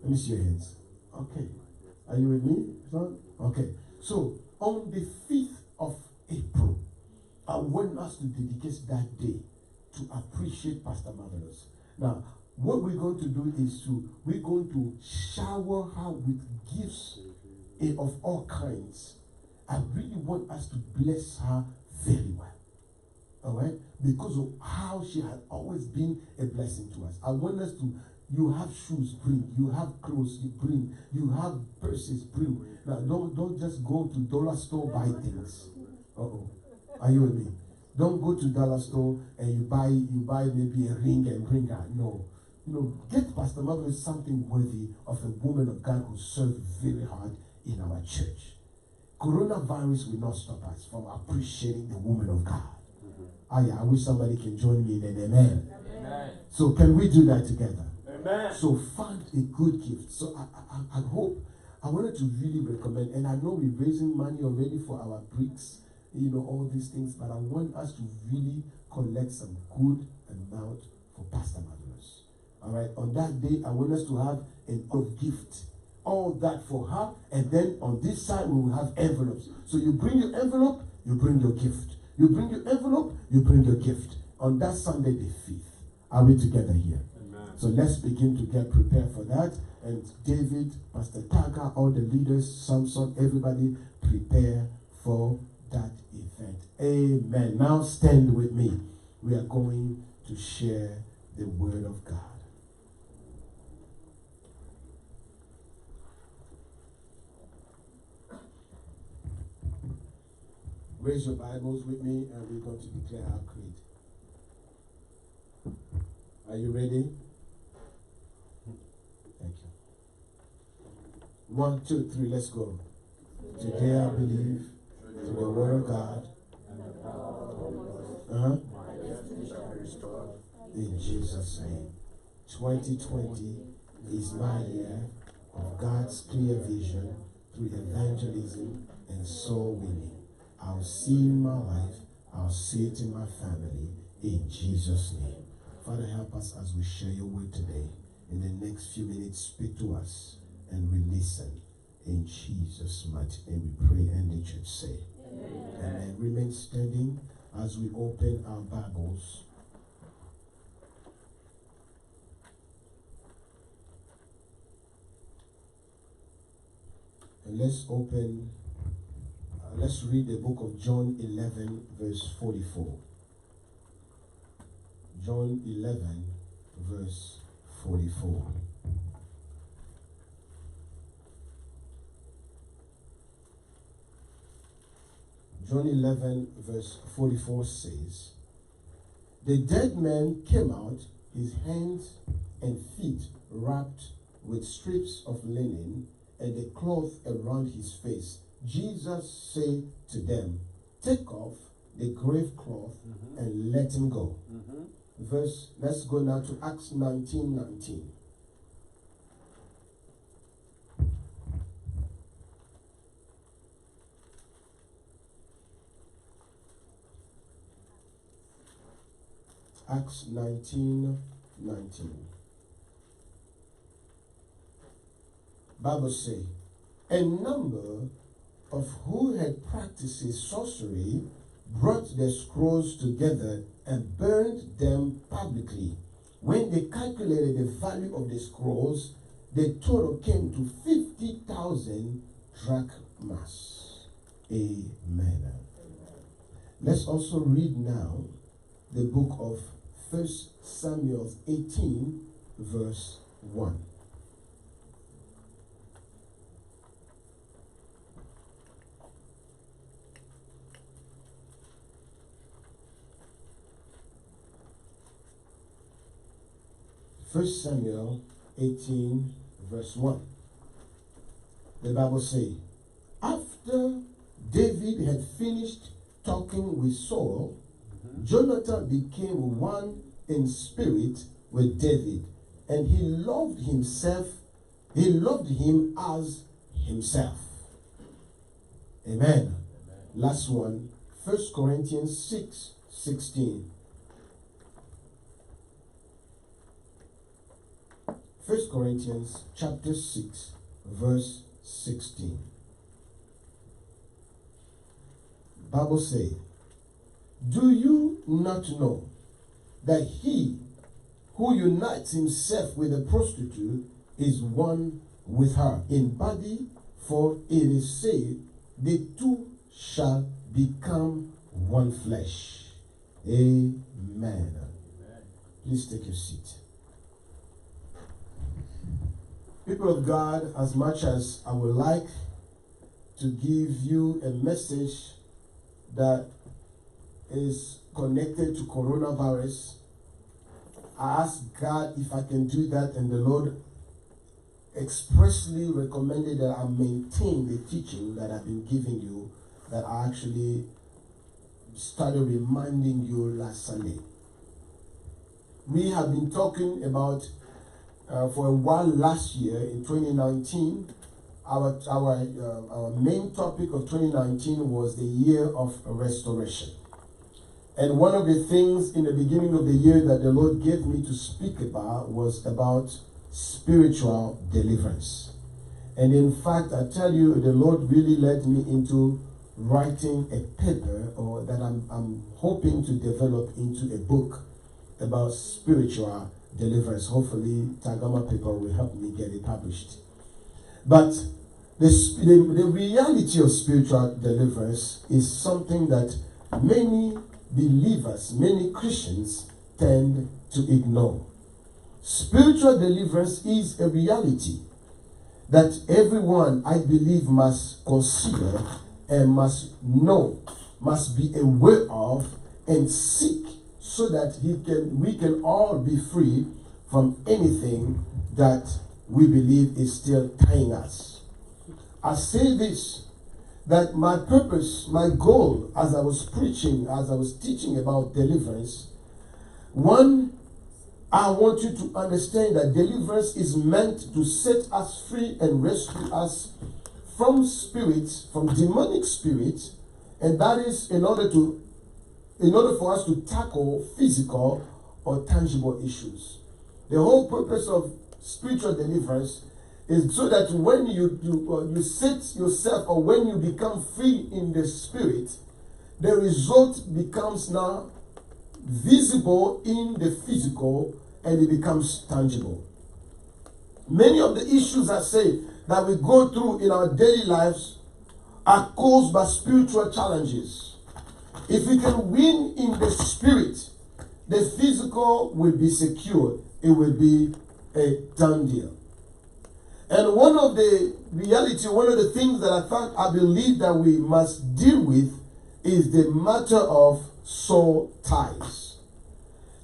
Let me see your hands. Okay. Are you with me, son? Okay. So, on the 5th of April, I want us to dedicate that day to appreciate Pastor Marvelous. Now, what we're going to do is we're going to shower her with gifts of all kinds. I really want us to bless her very well. All right? Because of how she has always been a blessing to us. I want us to, you have shoes, bring. You have clothes, you bring. You have purses, bring. Now, don't just go to dollar store, buy things. Uh-oh. Are you with me? Don't go to dollar store and you buy maybe a ring and bring her. No. Get Pastor Marvelous something worthy of a woman of God who served very hard in our church. Coronavirus will not stop us from appreciating the woman of God. I wish somebody can join me in an amen. Amen. So can we do that together? Amen. So find a good gift. So I hope, I wanted to really recommend, and I know we're raising money already for our bricks, all these things, but I want us to really collect some good amount for Pastor Marvelous. All right, on that day, I want us to have an gift. All that for her, and then on this side we will have envelopes. So you bring your envelope, you bring your gift. You bring your envelope, you bring your gift. On that Sunday the 5th. Are we together here? Amen. So let's begin to get prepared for that. And David, Pastor Taga, all the leaders, Samson, everybody prepare for that event. Amen. Now stand with me. We are going to share the word of God. Raise your Bibles with me and we're going to declare our creed. Are you ready? Thank you. 1, 2, 3, let's go. Today I believe to the word of God. In Jesus' name. 2020 is my year of God's clear vision through evangelism and soul winning. I'll see in my life, I'll see it in my family, in Jesus' name. Father, help us as we share your word today. In the next few minutes, speak to us and we listen. In Jesus' mighty name we pray, and the church say, Amen. Amen. Remain standing as we open our Bibles. And let's read the book of John 11, verse 44. John 11, verse 44. John 11, verse 44 says, the dead man came out, his hands and feet wrapped with strips of linen and a cloth around his face. Jesus said to them, take off the grave cloth and let him go. Let's go now to Acts 19:19. Acts 19:19. Bible say, a number of who had practiced sorcery brought their scrolls together and burned them publicly. When they calculated the value of the scrolls, the total came to 50,000 drachmas. Amen. Let's also read now the book of 1 Samuel 18, verse 1. First Samuel 18, verse 1. The Bible says, after David had finished talking with Saul, Jonathan became one in spirit with David, and he loved him as himself. Amen. Last one, 1 Corinthians 6:16. 1 Corinthians chapter 6, verse 16. Bible says, do you not know that he who unites himself with a prostitute is one with her in body? For it is said, the two shall become one flesh. Amen. Please take your seat. People of God, as much as I would like to give you a message that is connected to coronavirus, I ask God if I can do that, and the Lord expressly recommended that I maintain the teaching that I've been giving you, that I actually started reminding you last Sunday. We have been talking about for a while last year in 2019. Our main topic of 2019 was the year of restoration. And one of the things in the beginning of the year that the Lord gave me to speak about was about spiritual deliverance. And in fact, I tell you, the Lord really led me into writing a paper, or that I'm hoping to develop into a book about spiritual deliverance. Hopefully, Tagama paper will help me get it published. But the reality of spiritual deliverance is something that many believers, many Christians tend to ignore. Spiritual deliverance is a reality that everyone, I believe, must consider and must know must be aware of and seek, so that we can all be free from anything that we believe is still tying us. I say this, that my purpose, my goal, as I was preaching, as I was teaching about deliverance, one, I want you to understand that deliverance is meant to set us free and rescue us from spirits, from demonic spirits, and that is in order for us to tackle physical or tangible issues. The whole purpose of spiritual deliverance is so that when you set yourself, or when you become free in the spirit, the result becomes now visible in the physical, and it becomes tangible. Many of the issues I say that we go through in our daily lives are caused by spiritual challenges. If we can win in the spirit, the physical will be secure. It will be a done deal. And one of the things that I believe that we must deal with is the matter of soul ties.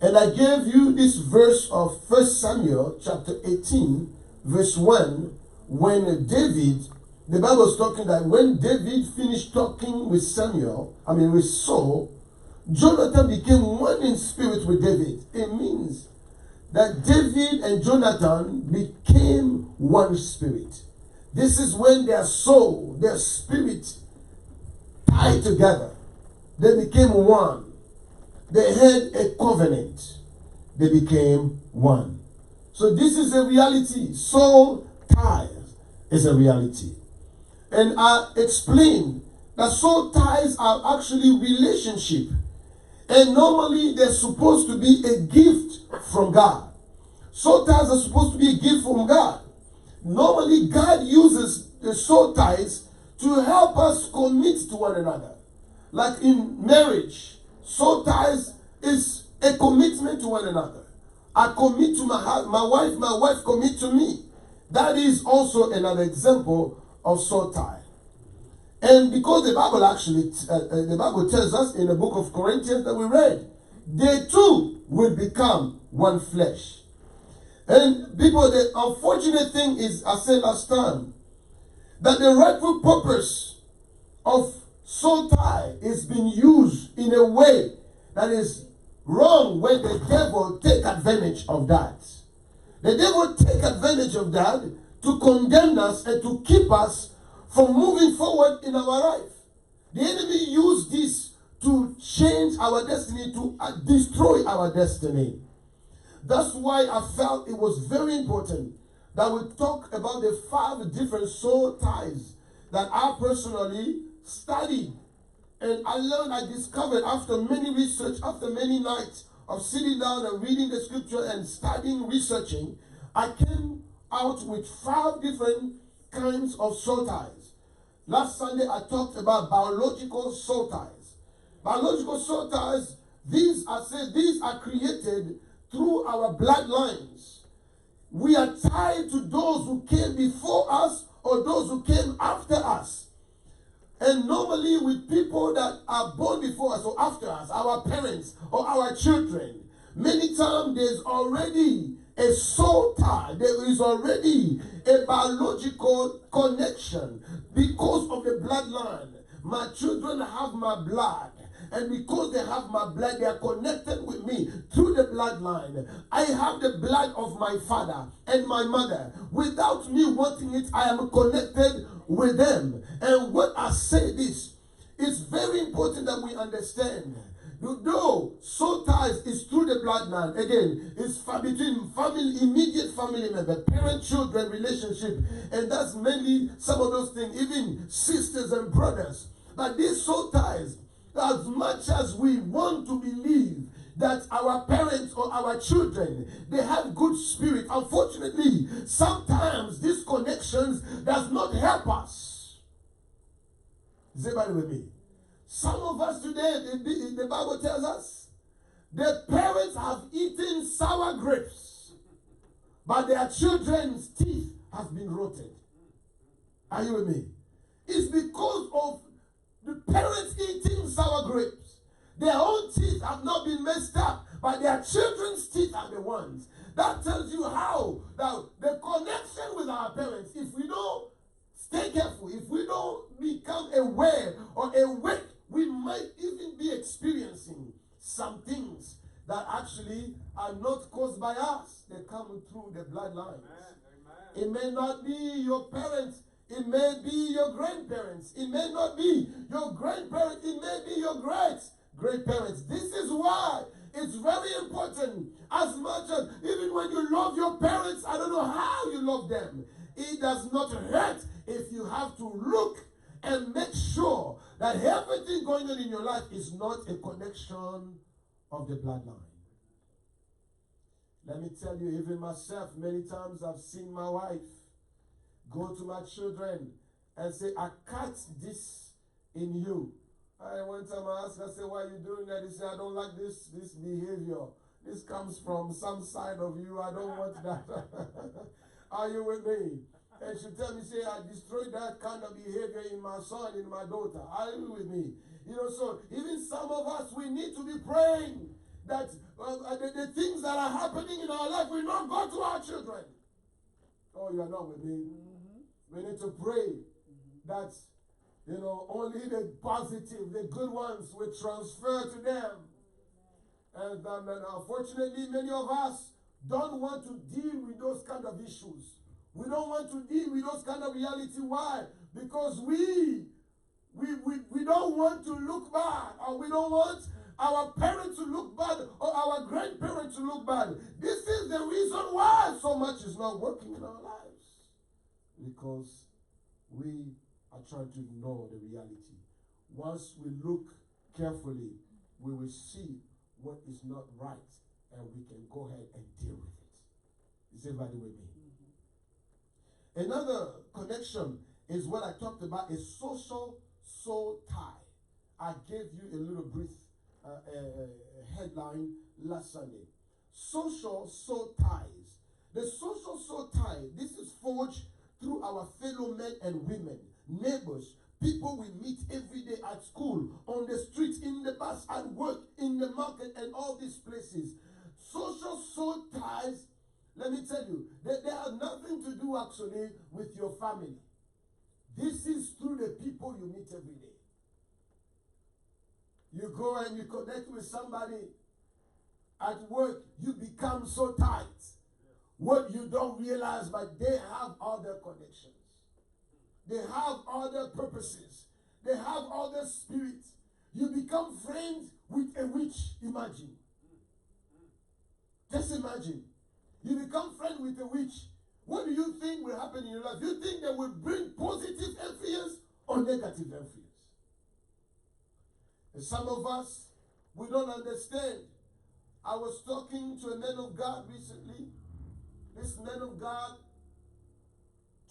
And I gave you this verse of 1 Samuel chapter 18, verse 1, when David, the Bible is talking that when David finished talking with with Saul, Jonathan became one in spirit with David. It means that David and Jonathan became one spirit. This is when their soul, their spirit tied together. They became one. They had a covenant. They became one. So this is a reality. Soul ties is a reality. And I explained that soul ties are actually relationship. And normally they're supposed to be a gift from God. Soul ties are supposed to be a gift from God. Normally God uses the soul ties to help us commit to one another. Like in marriage, soul ties is a commitment to one another. I commit to my wife commit to me. That is also another example of soul tie. And because the Bible tells us in the book of Corinthians that we read, they too will become one flesh. And people, the unfortunate thing is, I said last time, that the rightful purpose of soul tie is being used in a way that is wrong, when the devil take advantage of that. The devil take advantage of that to condemn us and to keep us from moving forward in our life. The enemy used this to change our destiny, to destroy our destiny. That's why I felt it was very important that we talk about the 5 different soul ties that I personally studied. And I discovered after many research, after many nights of sitting down and reading the scripture and studying, researching, I came out with 5 different kinds of soul ties. Last Sunday I talked about biological soul ties. Biological soul ties, these are created through our bloodlines. We are tied to those who came before us or those who came after us. And normally with people that are born before us or after us, our parents or our children, many times there's already a soul tie. There is already a biological connection because of the bloodline. My children have my blood. And because they have my blood, they are connected with me through the bloodline. I have the blood of my father and my mother. Without me wanting it, I am connected with them. And when I say this, it's very important that we understand. Though soul ties is through the bloodline, again, it's between family, immediate family member, parent-children relationship, and that's mainly some of those things, even sisters and brothers. But these soul ties, as much as we want to believe that our parents or our children, they have good spirit, unfortunately, sometimes these connections does not help us. Is everybody with me? Some of us today, the Bible tells us, the parents have eaten sour grapes, but their children's teeth have been rotted. Are you with me? It's because of the parents eating sour grapes. Their own teeth have not been messed up, but their children's teeth are the ones. That tells you how that the connection with our parents, if we don't stay careful, if we don't become aware or awake, we might even be experiencing some things that actually are not caused by us. They come through the bloodlines. It may not be your parents. It may be your grandparents. It may not be your grandparents. It may be your great-parents. This is why it's very important. As much as, even when you love your parents, I don't know how you love them. It does not hurt if you have to look and make sure that everything going on in your life is not a connection of the bloodline. Let me tell you, even myself, many times I've seen my wife go to my children and say, I catch this in you. One time I asked her, I said, why are you doing that? He said, I don't like this behavior. This comes from some side of you. I don't want that. Are you with me? And she tell me, say, I destroyed that kind of behavior in my son, in my daughter. Are you with me? You know, so even some of us, we need to be praying that the things that are happening in our life will not go to our children. Oh, you are not with me? Mm-hmm. We need to pray that, you know, only the positive, the good ones will transfer to them. And unfortunately, many of us don't want to deal with those kind of issues. We don't want to deal with those kind of reality. Why? Because we don't want to look bad, or we don't want our parents to look bad, or our grandparents to look bad. This is the reason why so much is not working in our lives. Because we are trying to ignore the reality. Once we look carefully, we will see what is not right, and we can go ahead and deal with it. Is everybody with me? Mm-hmm. Another connection is what I talked about, a social soul tie. I gave you a little brief headline last Sunday. Social soul ties. The social soul tie, this is forged through our fellow men and women, neighbors, people we meet every day at school, on the streets, in the bus, at work, in the market, and all these places. Social soul ties, let me tell you, they have nothing to do actually with your family. This is through the people you meet every day. You go and you connect with somebody at work, you become so tight. What you don't realize, but they have other connections. They have other purposes. They have other spirits. You become friends with a witch, imagine. Just imagine. You become friends with a witch. What do you think will happen in your life? You think they will bring positive influence or negative influence? And some of us, we don't understand. I was talking to a man of God recently. This man of God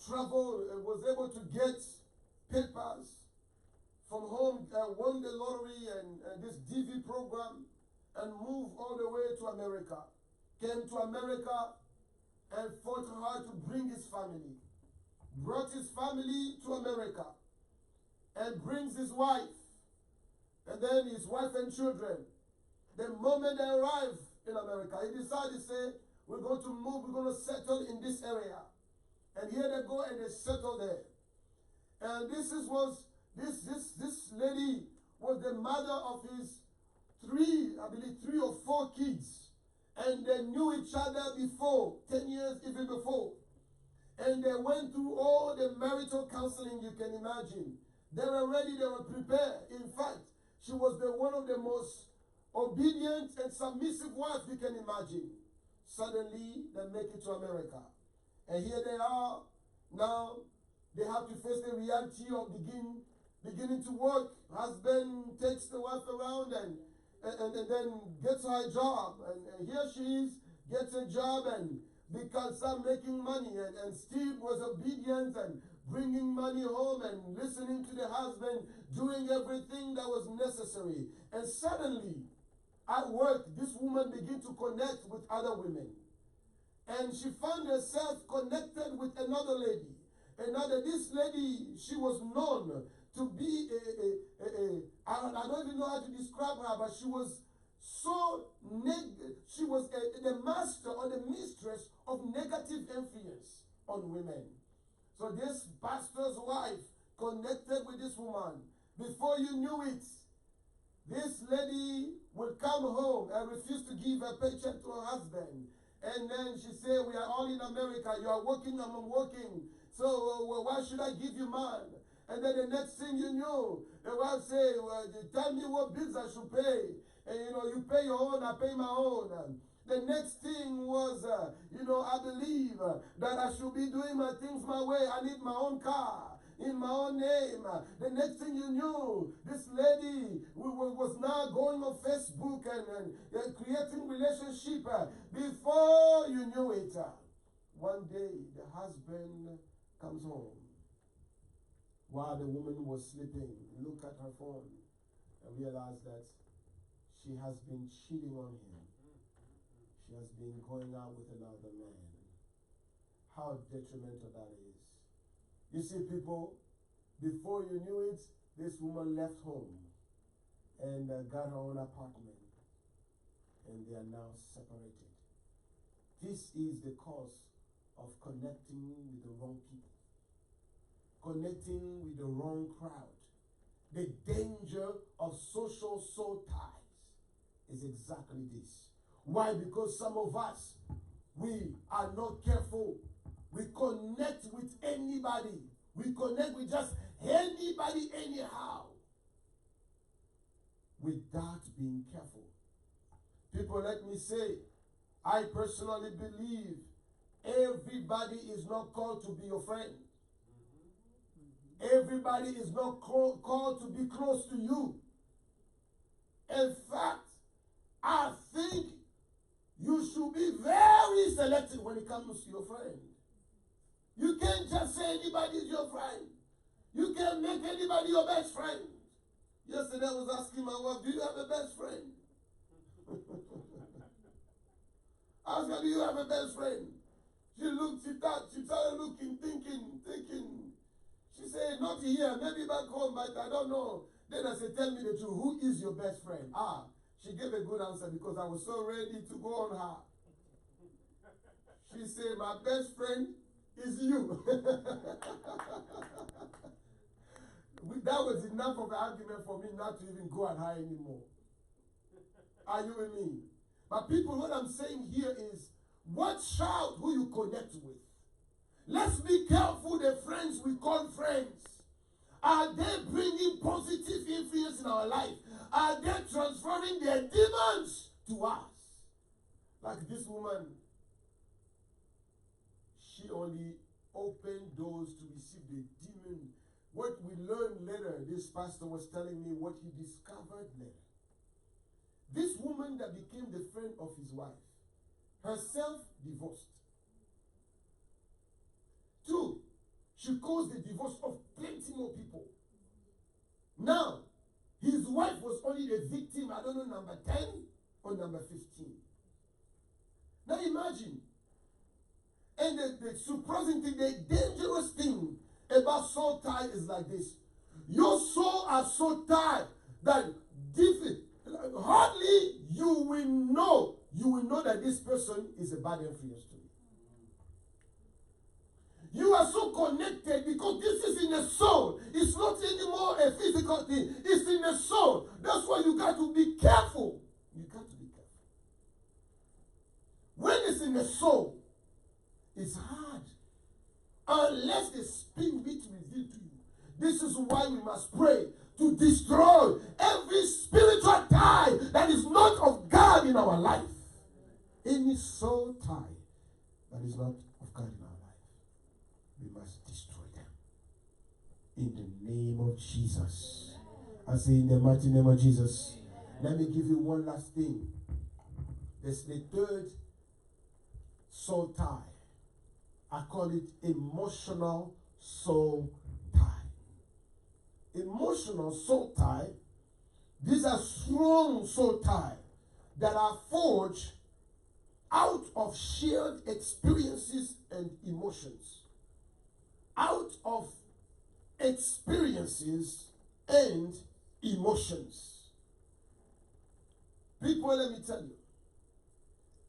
traveled and was able to get papers from home, won the lottery and this DV program, and moved all the way to America. Came to America and fought hard to bring his family. Brought his family to America and brings his wife. And then his wife and children. The moment they arrive in America, he decided to say, we're going to move, we're going to settle in this area. And here they go and they settle there. And this lady was the mother of his three or four kids. And they knew each other before, 10 years even before. And they went through all the marital counseling you can imagine. They were ready, they were prepared. In fact, she was one of the most obedient and submissive wives you can imagine. Suddenly, they make it to America. And here they are. Now, they have to face the reality of beginning to work. Husband takes the wife around and then gets her a job. And here she is, gets a job and start making money. And Steve was obedient and bringing money home and listening to the husband, doing everything that was necessary. And suddenly, at work, this woman began to connect with other women. And she found herself connected with another lady. This lady, she was known to be I don't even know how to describe her, but she was so she was the master or the mistress of negative influence on women. So this pastor's wife connected with this woman. Before you knew it, this lady would come home and refuse to give a paycheck to her husband. And then she said, we are all in America. You are working, I'm working. So why should I give you man? And then the next thing you knew, the wife say, well, tell me what bills I should pay. And you pay your own, I pay my own. The next thing was, I believe that I should be doing my things my way. I need my own car in my own name. The next thing you knew, this lady was now going on Facebook and creating relationship. Before you knew it, one day the husband comes home while the woman was sleeping. Look at her phone and realize that she has been cheating on him. She has been going out with another man. How detrimental that is. You see, people, before you knew it, this woman left home and got her own apartment. And they are now separated. This is the cause of connecting with the wrong people. Connecting with the wrong crowd. The danger of social soul ties is exactly this. Why? Because some of us, we are not careful. We connect with anybody. We connect with just anybody anyhow without being careful. People, let me say, I personally believe everybody is not called to be your friend. Everybody is not called to be close to you. In fact, I think you should be very selective when it comes to your friend. You can't just say anybody is your friend. You can't make anybody your best friend. Yesterday I was asking my wife, do you have a best friend? I asked her, do you have a best friend? She started looking, thinking. She said, not here, maybe back home, but I don't know. Then I said, tell me the truth, who is your best friend? She gave a good answer because I was so ready to go on her. She said, my best friend is you. That was enough of an argument for me not to even go at her anymore. Are you with me? But people, what I'm saying here is, watch out who you connect with. Let's be careful the friends we call friends. Are they bringing positive influence in our life? Are they transferring their demons to us? Like this woman, she only opened doors to receive the demon. What we learned later, this pastor was telling me what he discovered later. This woman that became the friend of his wife, herself divorced. 2, she caused the divorce of plenty more people. Now, his wife was only the victim, I don't know, number 10 or number 15. Now imagine. And the surprising thing, the dangerous thing about soul tie is like this. Your soul are so tied that hardly you will know that this person is a bad influence to you. You are so connected because this is in the soul. It's not anymore a physical thing. It's in the soul. That's why you got to be careful. You got to be careful. When it's in the soul, it's hard. Unless the Spirit reveals to you. This is why we must pray to destroy every spiritual tie that is not of God in our life. Any soul tie that is not of God in our life, we must destroy them. In the name of Jesus. I say in the mighty name of Jesus. Let me give you one last thing. There's the third soul tie. I call it emotional soul tie. Emotional soul tie. These are strong soul ties that are forged out of shared experiences and emotions. Out of experiences and emotions. People, let me tell you,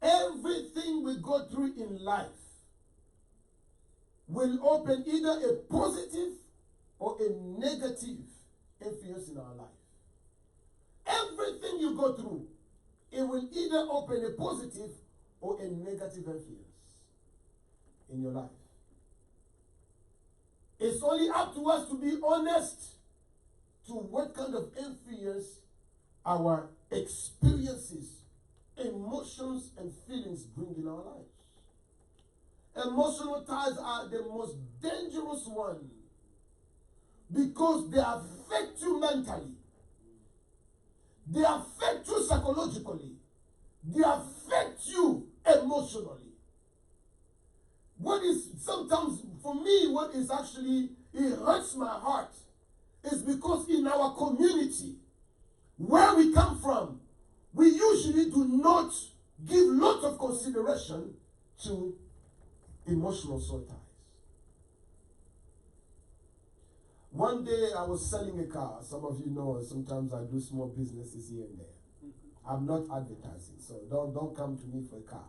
everything we go through in life will open either a positive or a negative influence in our life. Everything you go through, it will either open a positive or a negative influence in your life. It's only up to us to be honest to what kind of influence our experiences, emotions, and feelings bring in our lives. Emotional ties are the most dangerous one because they affect you mentally. They affect you psychologically. They affect you emotionally. What is sometimes, for me, what is actually, it hurts my heart is because in our community, where we come from, we usually do not give lots of consideration to emotional soul ties. One day I was selling a car. Some of you know sometimes I do small businesses here and there. I'm not advertising, so don't come to me for a car.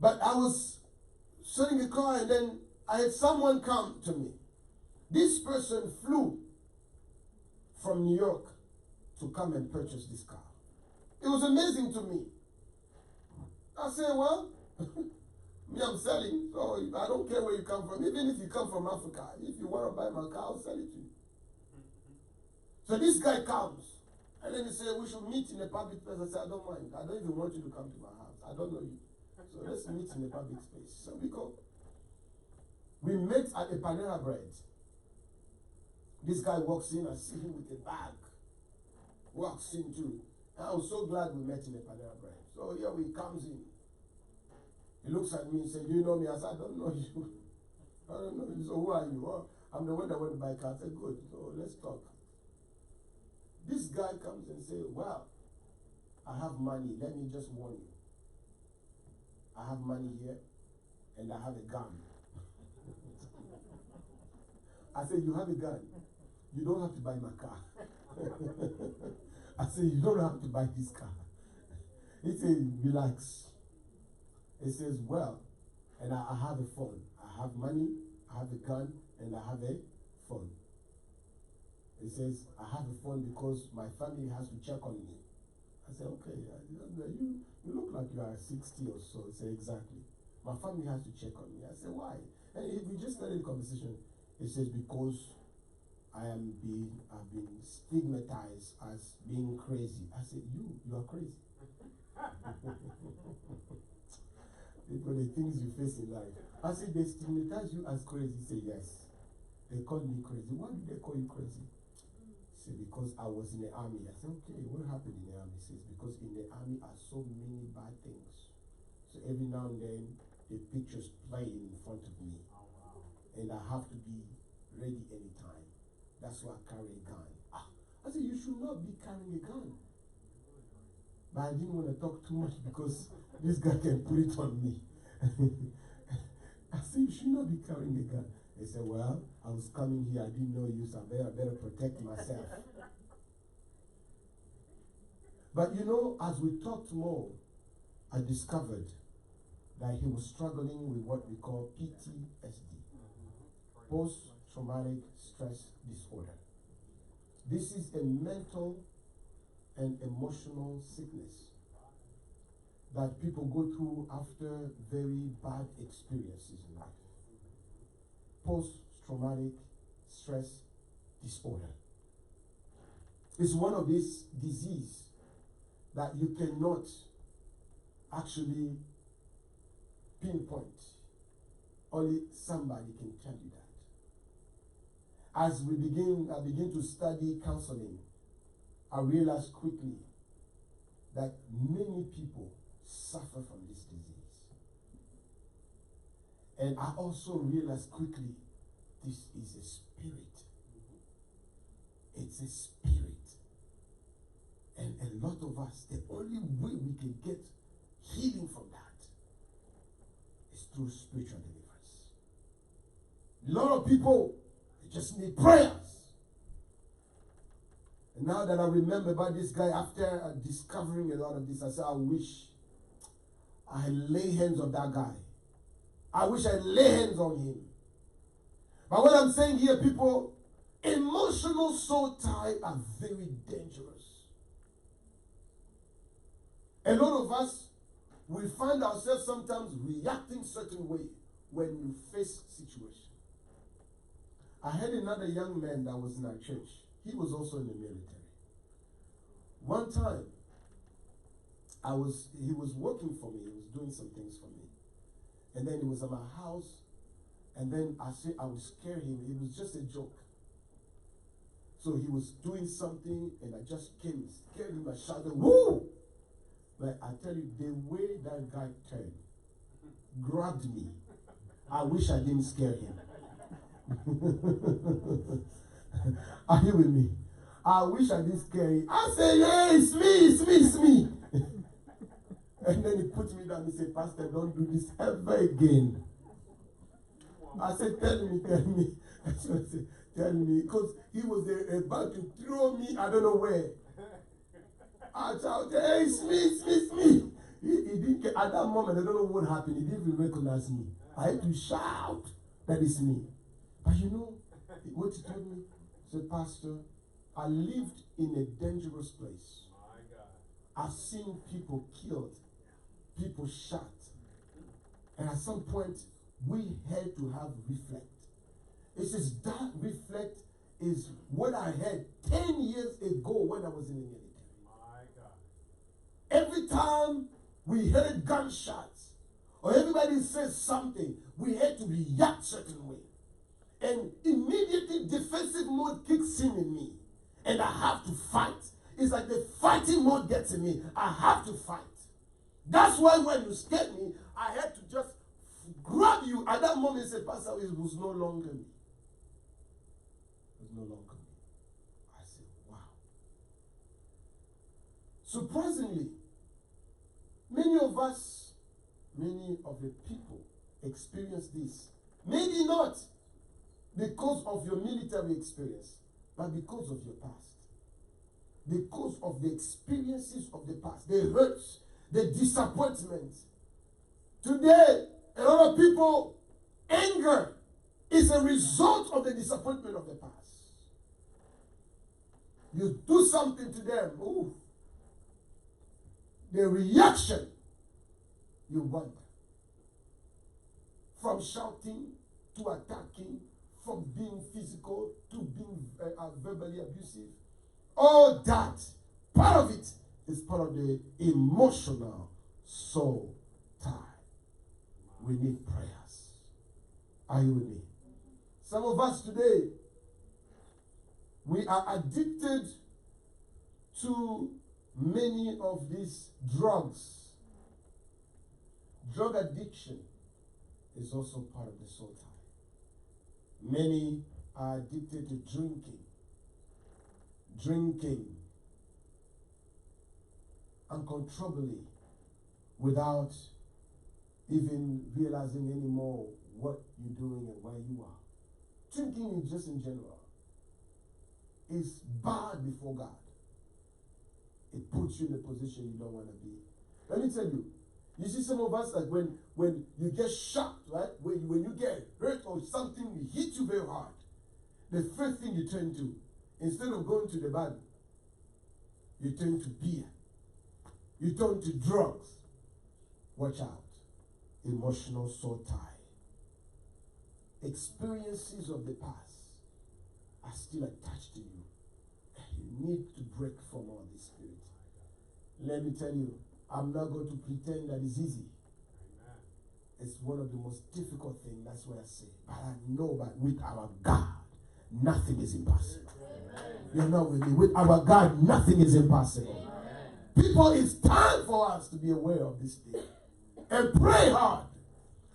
But I was selling a car and then I had someone come to me. This person flew from New York to come and purchase this car. It was amazing to me. I said, well, me, I'm selling, so I don't care where you come from. Even if you come from Africa, if you want to buy my car, I'll sell it to you. So this guy comes, and then he said, we should meet in a public place. I said, I don't mind. I don't even want you to come to my house. I don't know you. So let's meet in a public space. So we go. We met at a Panera Bread. This guy walks in, I see him with a bag. Walks in too. And I was so glad we met in a Panera Bread. So here he comes in. He looks at me and says, do you know me? I said, I don't know you. I don't know you. So who are you? Oh, I'm the one that went to buy a car. I said, good. So let's talk. This guy comes and says, well, I have money. Let me just warn you. I have money here and I have a gun. I said, you have a gun. You don't have to buy my car. I said, you don't have to buy this car. He said, relax. He says, well, and I have a phone. I have money, I have a gun, and I have a phone. He says, I have a phone because my family has to check on me. I said, okay, you look like you are 60 or so. He said, exactly. My family has to check on me. I said, why? And we just started the conversation. He says, because I've been stigmatized as being crazy. I said, you are crazy. People, the things you face in life. I said, they stigmatize you as crazy. He said, yes. They call me crazy. Why do they call you crazy? He said, because I was in the army. I said, okay, what happened in the army? He says, because in the army are so many bad things. So every now and then, the pictures play in front of me. And I have to be ready anytime. That's why I carry a gun. I said, you should not be carrying a gun. But I didn't want to talk too much because this guy can put it on me. I said, you should not be carrying a gun. He said, well, I was coming here, I didn't know you, so I better protect myself. But you know, as we talked more, I discovered that he was struggling with what we call PTSD, post-traumatic stress disorder. This is a mental and emotional sickness that people go through after very bad experiences in life. Post-traumatic stress disorder. It's one of these diseases that you cannot actually pinpoint. Only somebody can tell you that. As I begin to study counseling, I realized quickly that many people suffer from this disease. And I also realized quickly this is a spirit. It's a spirit. And a lot of us, the only way we can get healing from that is through spiritual deliverance. A lot of people just need prayers. And now that I remember about this guy, after discovering a lot of this, I said, I wish I lay hands on that guy. I wish I lay hands on him. But what I'm saying here, people, emotional soul ties are very dangerous. A lot of us, we find ourselves sometimes reacting certain way when you face situation. I had another young man that was in our church. He was also in the military. One time, he was working for me. He was doing some things for me. And then he was at my house. And then I said I would scare him. It was just a joke. So he was doing something, and I just came, scared him. I shouted, "Woo!" But I tell you, the way that guy turned, grabbed me. I wish I didn't scare him. Are you with me? I wish I didn't scare him. I say, "Yeah, it's me." And then he put me down. He said, "Pastor, don't do this ever again." I said, tell me. I said, tell me. Because he was about to throw me, I don't know where. I shouted, "Hey, it's me. He didn't care. At that moment, I don't know what happened. He didn't even recognize me. I had to shout that it's me. But you know what he told me? He said, "Pastor, I lived in a dangerous place. My God. I've seen people killed, people shot. And at some point, we had to have reflect." It says that reflect is what I had 10 years ago when I was in the military. My God. Every time we heard gunshots or everybody says something, we had to react certain way. And immediately defensive mode kicks in me. And I have to fight. It's like the fighting mode gets in me. I have to fight. That's why when you scared me, I had to just grab you. At that moment, he said, "Pastor, it was no longer me." It was no longer me. I said, wow. Surprisingly, many of the people experience this. Maybe not because of your military experience, but because of your past. Because of the experiences of the past, the hurts, the disappointments. Today, a lot of people, anger is a result of the disappointment of the past. You do something to them, ooh, the reaction, you wonder. From shouting to attacking, from being physical to being verbally abusive. All that, part of it is part of the emotional soul tie. We need prayers. Are you with me? Some of us today, we are addicted to many of these drugs. Drug addiction is also part of the soul tie. Many are addicted to drinking uncontrollably without even realizing anymore what you're doing and where you are. Drinking just in general is bad before God. It puts you in a position you don't want to be. Let me tell you, you see some of us, like when you get shocked, right? When you get hurt or something hit you very hard, the first thing you turn to, instead of going to the Bible, you turn to beer. You turn to drugs. Watch out. Emotional soul tie. Experiences of the past are still attached to you. You need to break from all this spirit. Let me tell you, I'm not going to pretend that it's easy. Amen. It's one of the most difficult things. That's what I say. But I know that with our God, nothing is impossible. Amen. You're not with me. With our God, nothing is impossible. Amen. People, it's time for us to be aware of this thing. And pray hard.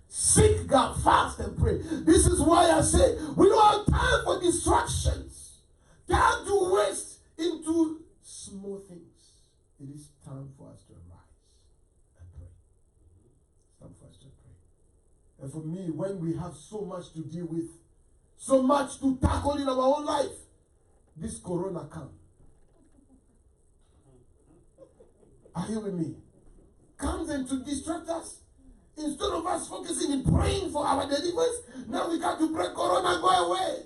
Seek God, fast and pray. This is why I say we don't have time for distractions. Time to waste into small things. It is time for us to arise and pray. It's time for us to pray. And for me, when we have so much to deal with, so much to tackle in our own life. This corona comes. Are you with me? Comes in to distract us. Instead of us focusing in praying for our deliverance, now we got to pray, corona, go away.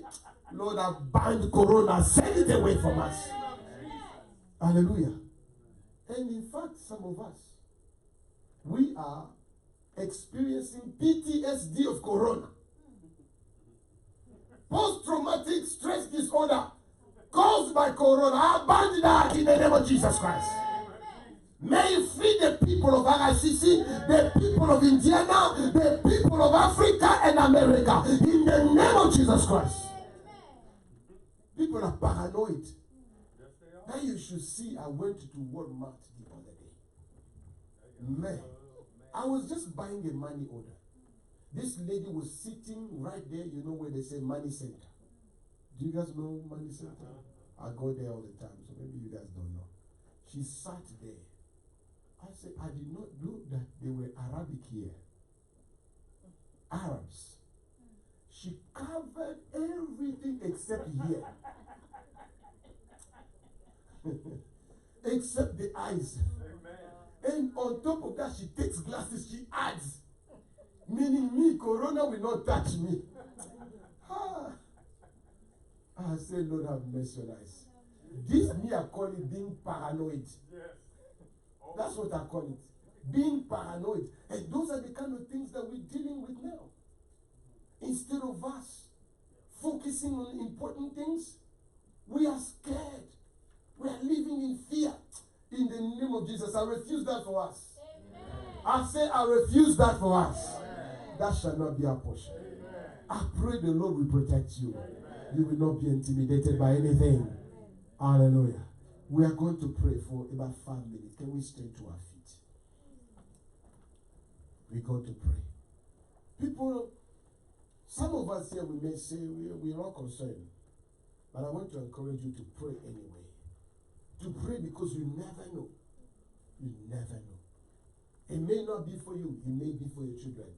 Lord, I bind corona, send it away from us. Hallelujah. And in fact, some of us, we are experiencing PTSD of corona. Post-traumatic stress disorder caused by corona. I bind that in the name of Jesus Christ. May you free the people of RICC, the people of Indiana, the people of Africa and America in the name of Jesus Christ. People are paranoid. Now you should see, I went to Walmart the other day. Man, I was just buying a money order. This lady was sitting right there, you know where they say money center. Do you guys know money center? I go there all the time, so maybe you guys don't know. She sat there. I said, I did not know that they were Arabic here. Arabs. She covered everything except here. Except the eyes. And on top of that, she takes glasses, she adds. Meaning me, corona will not touch me. I said, Lord have mercy on us. This me I call it being paranoid. That's what I call it. Being paranoid. And those are the kind of things that we're dealing with now. Instead of us focusing on important things, we are scared. We are living in fear. In the name of Jesus, I refuse that for us. Amen. I say I refuse that for us. Amen. That shall not be our portion. Amen. I pray the Lord will protect you. Amen. You will not be intimidated by anything. Amen. Hallelujah. We are going to pray for about 5 minutes. Can we stand to our feet? We're going to pray. People, some of us here, we may say we're not concerned. But I want to encourage you to pray anyway. To pray because you never know. You never know. It may not be for you. It may be for your children.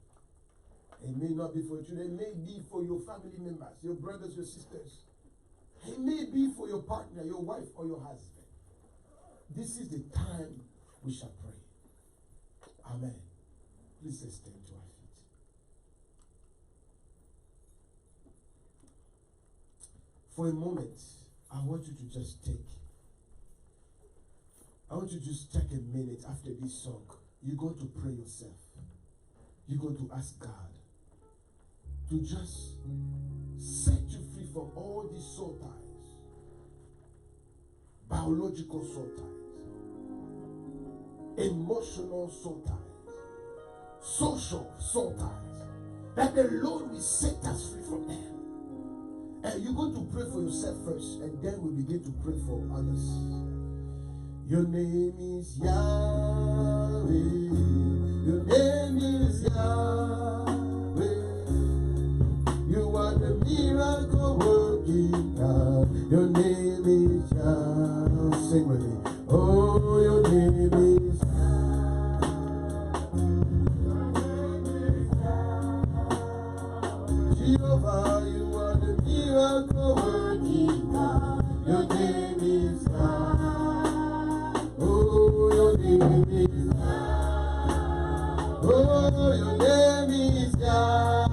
It may not be for your children. It may be for your family members, your brothers, your sisters. It may be for your partner, your wife, or your husband. This is the time we shall pray. Amen. Please stand to our feet. For a moment, I want you to just take a minute after this song. You're going to pray yourself. You're going to ask God to just set you free from all these soul ties. Biological soul ties. Emotional soul ties. Social soul ties. That the Lord will set us free from them. And you're going to pray for yourself first, and then we begin to pray for others. Your name is Yahweh. Your name is Yahweh. You are the miracle working God. Your name is Yahweh. Sing with me. Oh, your name is Yahweh. Jehovah, you are the miracle working God. Your name is Yahweh. Oh, your name is Yahweh. Oh, your name is Yahweh.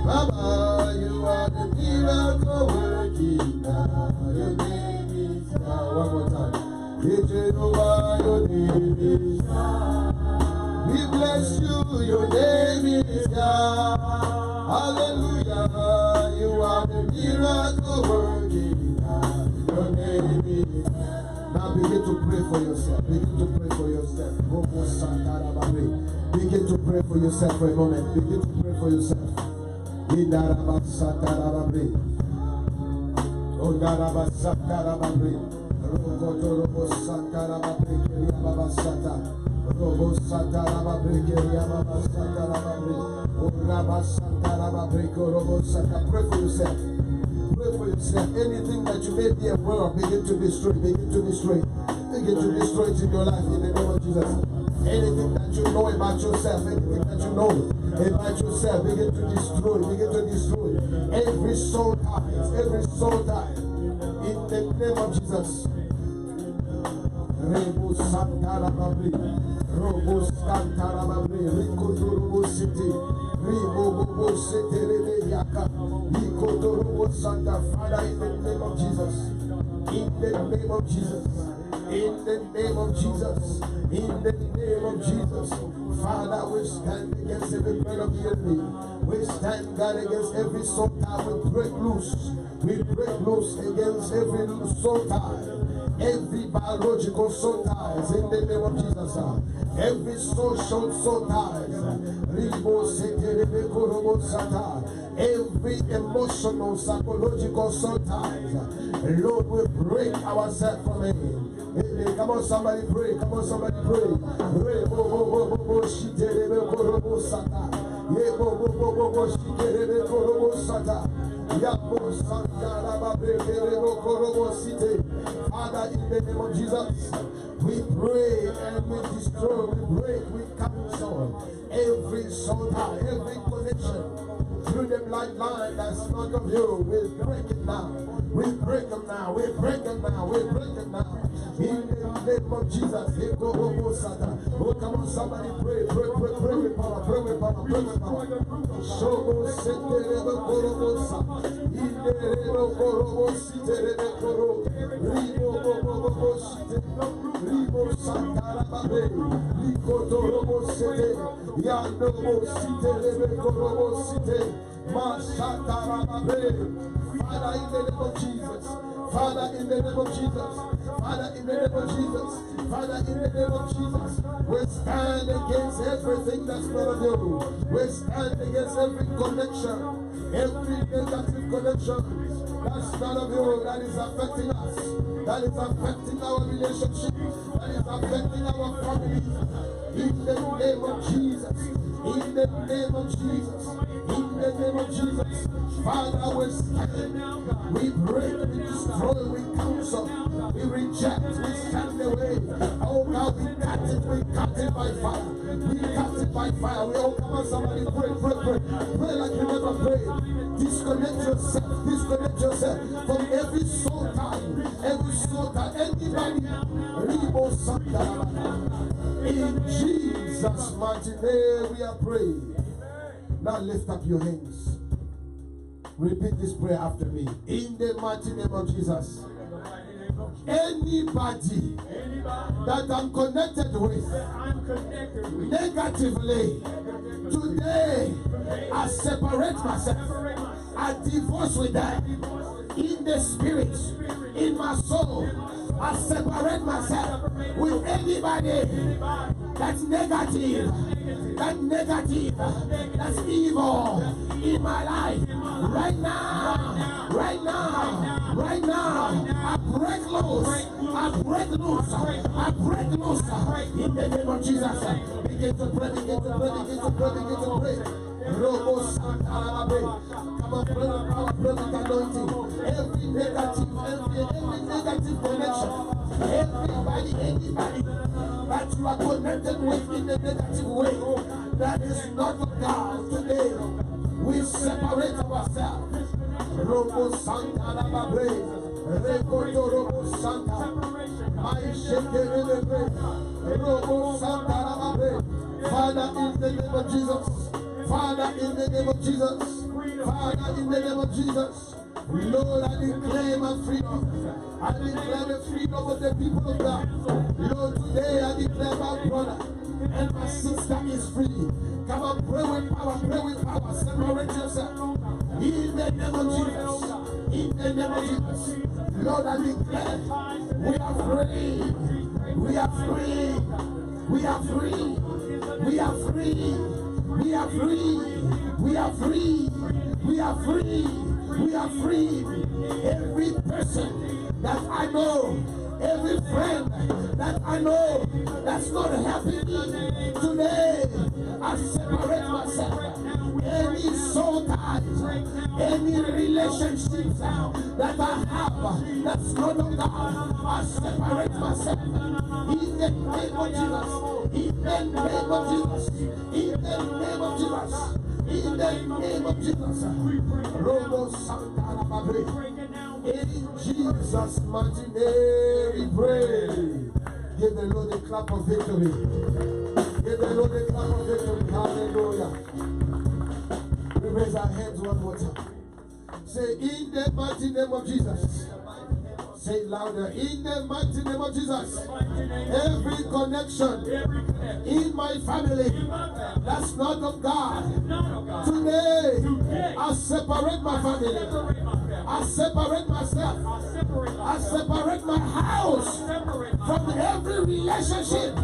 Baba, you are the miracle working God. Your name is Yahweh. One more time. Jehovah, your name is Yahweh. We bless you. Your name is Yahweh. Hallelujah. You are the miracle working God. Your name is Yahweh. Now begin to pray for yourself. Begin to pray for yourself. Begin to pray for yourself for a moment. Begin to pray for yourself. Pray for yourself. Pray for yourself. Anything that you may be aware of, begin to destroy. Begin to destroy. Begin to destroy it in your life in the name of Jesus. Anything that you know about yourself, anything that you know about yourself, begin to destroy. Begin to destroy. Every soul ties, every soul ties. In the name of Jesus. Rebo Santarababri, Robo Santarababri, Rico City, Ribo City, Yaka, Rico Santa. Father, in the name of Jesus, in the name of Jesus, in the name of Jesus, in the name of Jesus. Father, we stand against every plan of the enemy. We stand, God, against every soul tie. We break loose. We break loose against every soul tie. Every biological soul ties in the name of Jesus. Every social soul ties. Every emotional, psychological soul ties. Lord, we break ourselves from it. Come on, somebody pray. Come on, somebody pray. Father, in the name of Jesus, we pray and we destroy, we break, we cancel every soul tie, every connection through the bloodline that's not of you. We break it now. We break them now. We break them now. We break them now. In the name of Jesus. Oh, come on, somebody pray. Pray with power. Pray with power. Pray with power. Shogo seterebe korobosa. Inderebe korobositerebe koro. Ribo site. Ribo santarababe. Riko torobosete. Yandobo siterebe korobosite. Masatarababe. Father, in the name of Jesus. Father, in the name of Jesus. Father, in the name of Jesus. Father, in the name of Jesus. We stand against everything that's not of you. We stand against every connection, every negative connection that's not of you, that is affecting us, that is affecting our relationships, that is affecting our families. In the name of Jesus. In the name of Jesus. In the name of Jesus. Father, we stand, we break, we destroy, we cancel, we reject, we stand away. Oh God, we cut it by fire. We cut it by fire. We all come on, somebody pray. Pray like you never prayed. Disconnect yourself from every soul tie, anybody. Rebo Santa. In Jesus' mighty name we are praying. Now lift up your hands. Repeat this prayer after me. In the mighty name of Jesus. Anybody that I'm connected with negatively, today I separate myself. I divorce with them. In the spirit, in my soul, I separate myself with anybody that's negative, that's evil in my life. Right now, I break loose in the name of Jesus. Begin to pray. Robo Santarabe. Come on, pray with anointing. Every negative connection, anybody that you are connected with in a negative way, that is not of God today, we separate ourselves. Robo Santarabe. Robo Santa. I shake Robo Santarabe. Father, in the name of Jesus. Father, in the name of Jesus. Father, in the name of Jesus. Lord, I declare my freedom. I declare the freedom of the people of God. Lord, today I declare my brother and my sister is free. Come on, pray with power. Separate yourself. In the name of Jesus. In the name of Jesus. Lord, I declare we are free. We are free. We are free. We are free. We are free. We are free. We are free. We are free. Every person that I know, every friend that I know that's not helping me today, I separate myself. Any soul ties, any relationships that I have that's not of God, I separate myself. In the name of Jesus. In the name of Jesus. In the name of Jesus. In the name of Jesus. Robo Santa Babre. In Jesus' mighty name we pray. Give the Lord a clap of victory. Give the Lord a clap of victory. Hallelujah. We raise our hands one more time. Say, in the mighty name of Jesus. Say it louder. In the mighty name of Jesus. Every connection in my family that's not of God. Today, I separate my family. I separate myself. I separate my house from every relationship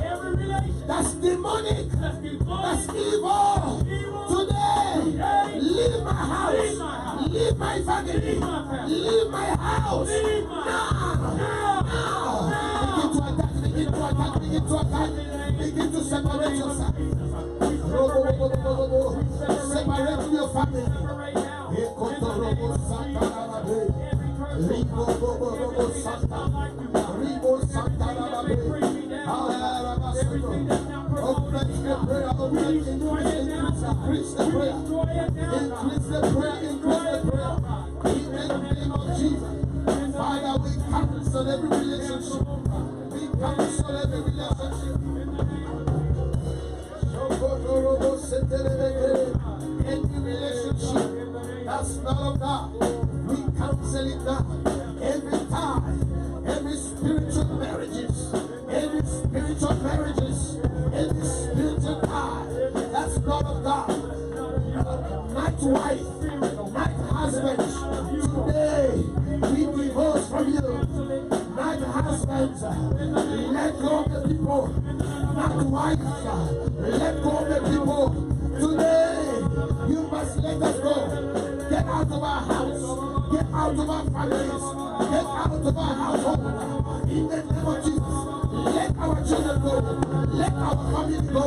that's demonic, that's evil. Today, leave my house, leave my family, leave my house. Begin to attack, begin to attack, begin to separate yourself. Separate your family. Increase the prayer. Increase the prayer. Increase the prayer. In the name of Jesus. Father, we cancel every relationship. We cancel every relationship. Any relationship that's not of God, we cancel it now. Every tie, every spiritual marriages, every spiritual tie that's not of God. Night wife, night husband, today we divorce from you. Night husbands, let go of the people. Night wives, let go of the people. Today, you must let us go. Get out of our house. Get out of our families. Get out of our household. In the name of Jesus, let our children go. Let our family go.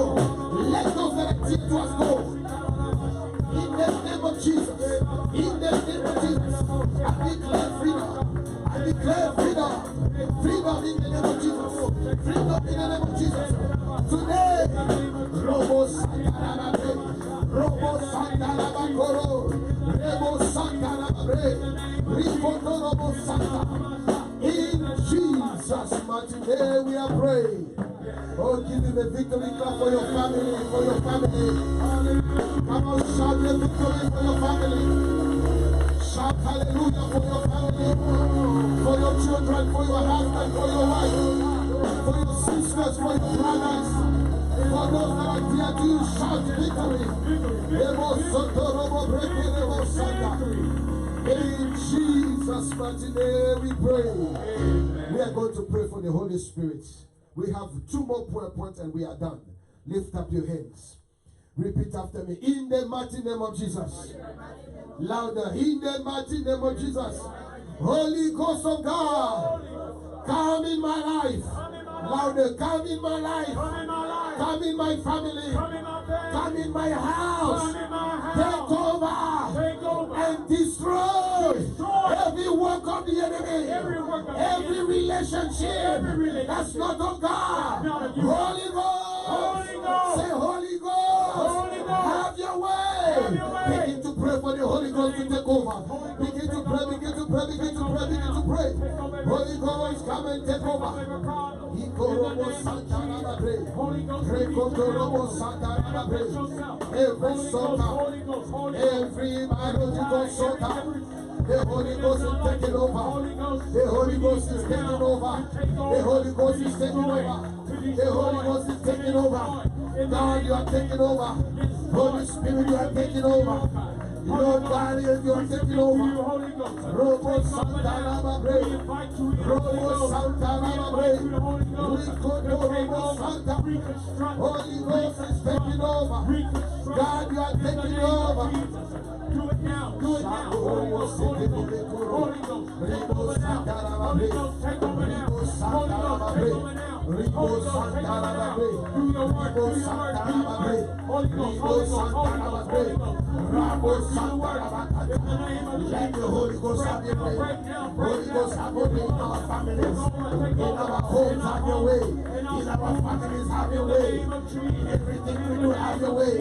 Let those that are dear to us go. In the name of Jesus. In the name of Jesus. I declare freedom. I declare freedom. Freedom in the name of Jesus. Freedom in the name of Jesus. Today, Robo Santana, Robo Santana, Rebo Santana, Ricoto Robo Santa. In Jesus' mighty name we are praying. Oh, give him a victory clap for your family, for your family. Come on, shout the victory for your family. Shout hallelujah for your family, for your children, for your husband, for your wife, for your sisters, for your brothers, for those that are dear to you. Shout victory. In Jesus' mighty name we pray. We are going to pray for the Holy Spirit. We have 2 more prayer points and we are done. Lift up your hands. Repeat after me. In the mighty name of Jesus. Louder. In the mighty name of Jesus. Holy Ghost of God, come in my life. Louder. Come in my life. Come in my family. Come in my house. Take over and destroy every work of the enemy. Every relationship that's not of God. Holy Ghost. Say Holy Ghost. Have your way. Begin to pray for the Holy Ghost to take over. Begin to pray, begin to pray, begin to pray, begin to pray. Holy Ghost, come and take over. Every biological soda, the Holy Ghost is taking over. The Holy Ghost is taking over. The Holy Ghost is taking over. The Holy Ghost is taking over. God, you are taking over. Holy Spirit, you are taking over. Lord God, you are taking over. Robo Santa Mabre. Robo Santa Mabre. Robo Santa. Holy Ghost is taking over. God, you are taking over. Do it now. Do it now. Holy Ghost, Holy Ghost, Holy Ghost, take over now. Holy Ghost, take over now. Holy Ghost, take over now. Holy Ghost, take over now. Do your work. Do your work. Do your work. Holy Ghost, Holy Ghost, Holy Ghost, Holy Ghost. Let the Holy Ghost have your way. Holy Ghost have your way in our families, in our homes, have your way. In our families, have your way. In everything we do, have your way.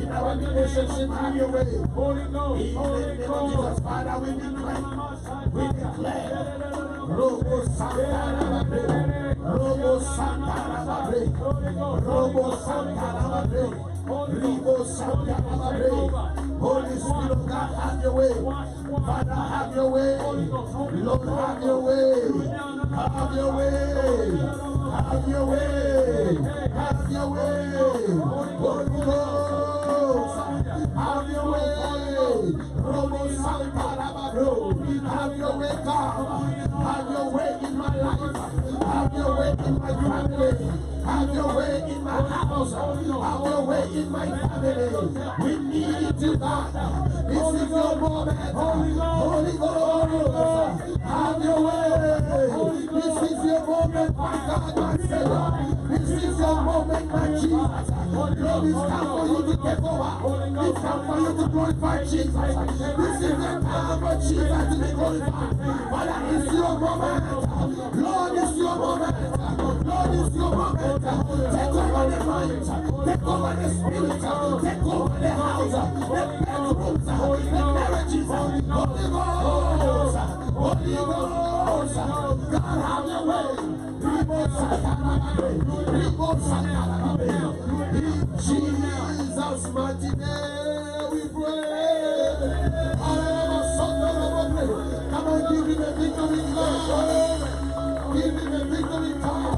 In our relationship, have your way. Holy Ghost, In the Holy name of Ghost. Jesus, Father, we declare, Robo Santa Rababre, Robo Santa Rababre, Robo Santa Rababre, Ribo Santa Rababre. Holy Spirit of God, have your way. Father, have your way. Lord, have your way. Have your way. Have your way. Have your way. Holy Ghost, have your way. Robo Santa Rababre. Have your way, God. Have your way in my life. Have your way in my family. Have your way in my house. Have your way in my family. We need you, God. This is your moment. Holy Ghost, have your way. This is your moment, my God, my Savior. This is your moment, my Jesus. Lord, it's time for you to take over. It's time for you to glorify Jesus. This is the time for Jesus to be glorified. Father, it's your moment. Lord, it's your moment. Lord, it's your moment. Take over the mind. Take over the spirit. Take over the house. The bedrooms. The marriages. Holy Ghost. Holy Ghost. God, have your way. In Jesus' mighty name we pray. Come on, give him a victory card. Give him a victory card.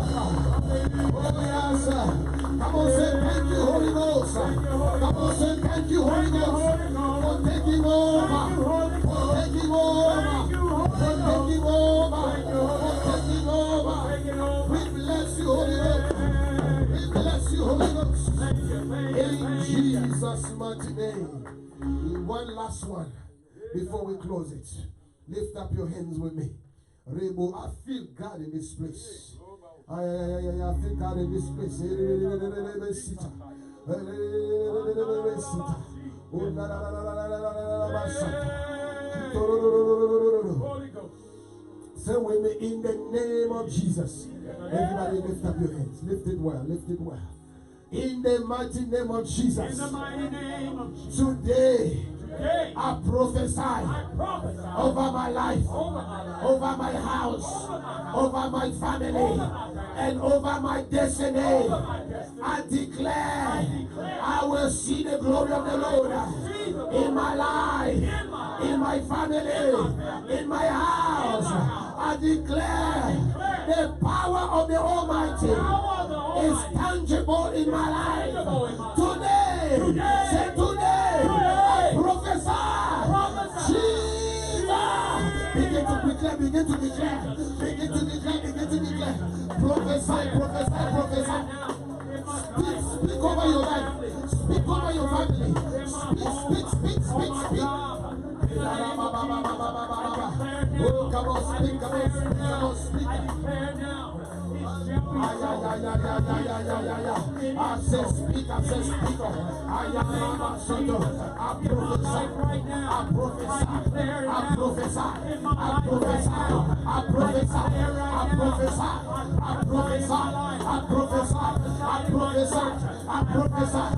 Oh yes. Come on, say thank you, Holy Ghost. Come on, say thank you, Holy Ghost, for taking over. For taking over. For taking over. For taking over. We bless you, Holy Ghost. We bless you, Holy Ghost. In Jesus' mighty name. One last one before we close it. Lift up your hands with me. Rebo, I feel God in this place. I feel God in this place. Say with me, in the name of Jesus. Everybody lift up your hands. Lift it well. Lift it well. In the mighty name of Jesus. In the mighty name of Jesus. Today, Today, I prophesy over my life, over my house, over my family, and over my destiny. I declare I will see the glory of the Lord in my life, in my family, in my house. I declare the power of the Almighty is tangible in my life. Today, say today, I prophesy. Jesus, begin to declare, begin to declare, begin to declare, begin to declare. Prophesy, prophesy, prophesy. Speak over your life. Speak over your family. Speak. Oh, come on, speak. I say speak. I prophesy.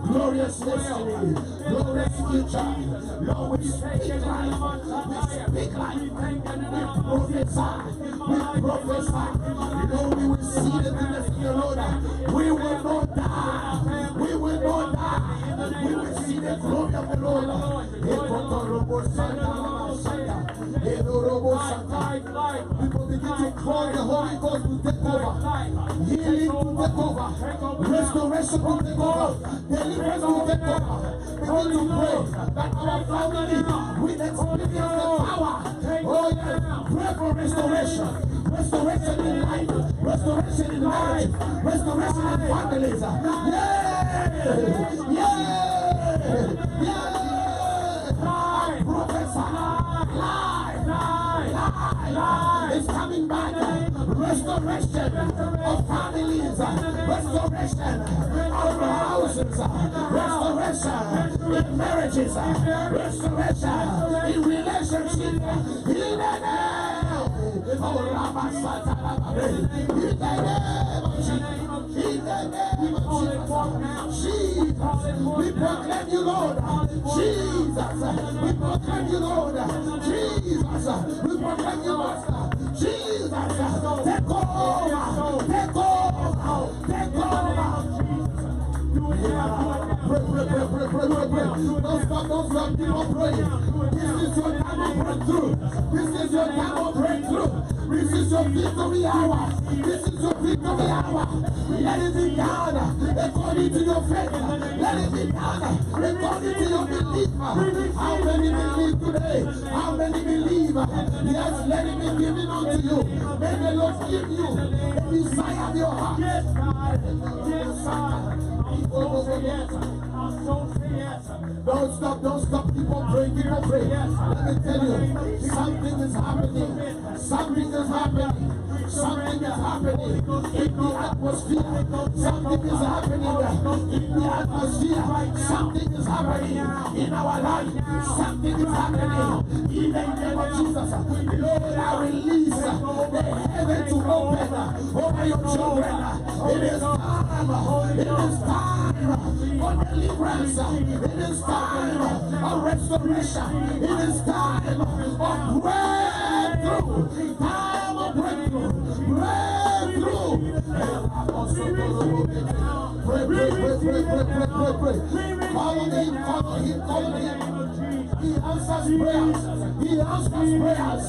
Glorious destiny, glorious future. Lord, we speak life. We prophesy. Lord, we will see the goodness of the Lord. We will not die. We will see the glory of the Lord. People begin to call the Holy Ghost to take over. Healing to take over. Restoration to take over. Deliverance to take over. Begin to pray that our family will experience the power. Oh yeah. Pray for restoration. Restoration in life. Restoration in marriage. Restoration in families. Yeah. is coming back. Restoration of families, restoration of houses, restoration in marriages, restoration in relationships. In the name of Jesus, we proclaim you, Lord. Jesus, we proclaim you, Lord. Jesus, we proclaim you, Master. Jesus, take over, take over, take over. Pray. Don't stop, keep on praying. This is your time of breakthrough. This is your time of breakthrough. This is your victory hour. This is your victory hour. Let it be done according to your faith. Let it be done according to your belief. How many believe today? How many believe? Yes, let it be given unto you. May the Lord give you the desire of your heart. Yes, God. Yes, God. Don't stop, keep on praying, keep on praying. Let me tell you, something is happening. Something is happening. Something is happening in the atmosphere. Something is happening in the atmosphere. Something is happening in our life. Something is happening in the name of Jesus. Lord, I release the heaven to open over your children. It is time. It is time for deliverance. It is time of restoration. It is time of breakthrough. Time of breakthrough. Breakthrough. Pray. Call on him. He answers prayers. He answers prayers.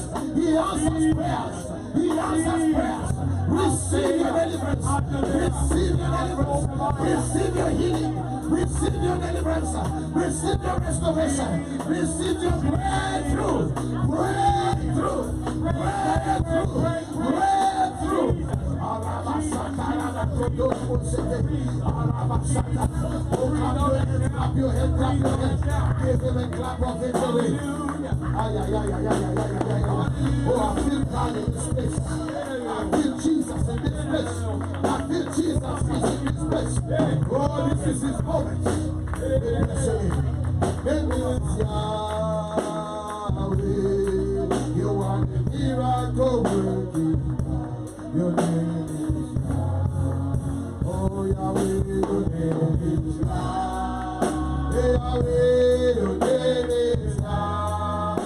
Receive your deliverance. Receive your deliverance. Receive your healing. Receive your deliverance. Receive your restoration. Receive your breakthrough. Breakthrough. Clap your hands. Give him a clap of victory. Oh, I feel God in this place. I feel Jesus in this place. I feel Jesus is in this place. Oh, this is his moment. Yahweh, you are the miracle working. Your name is Yahweh. Oh, Yahweh, your name is Yahweh. Yahweh, your name is Yahweh.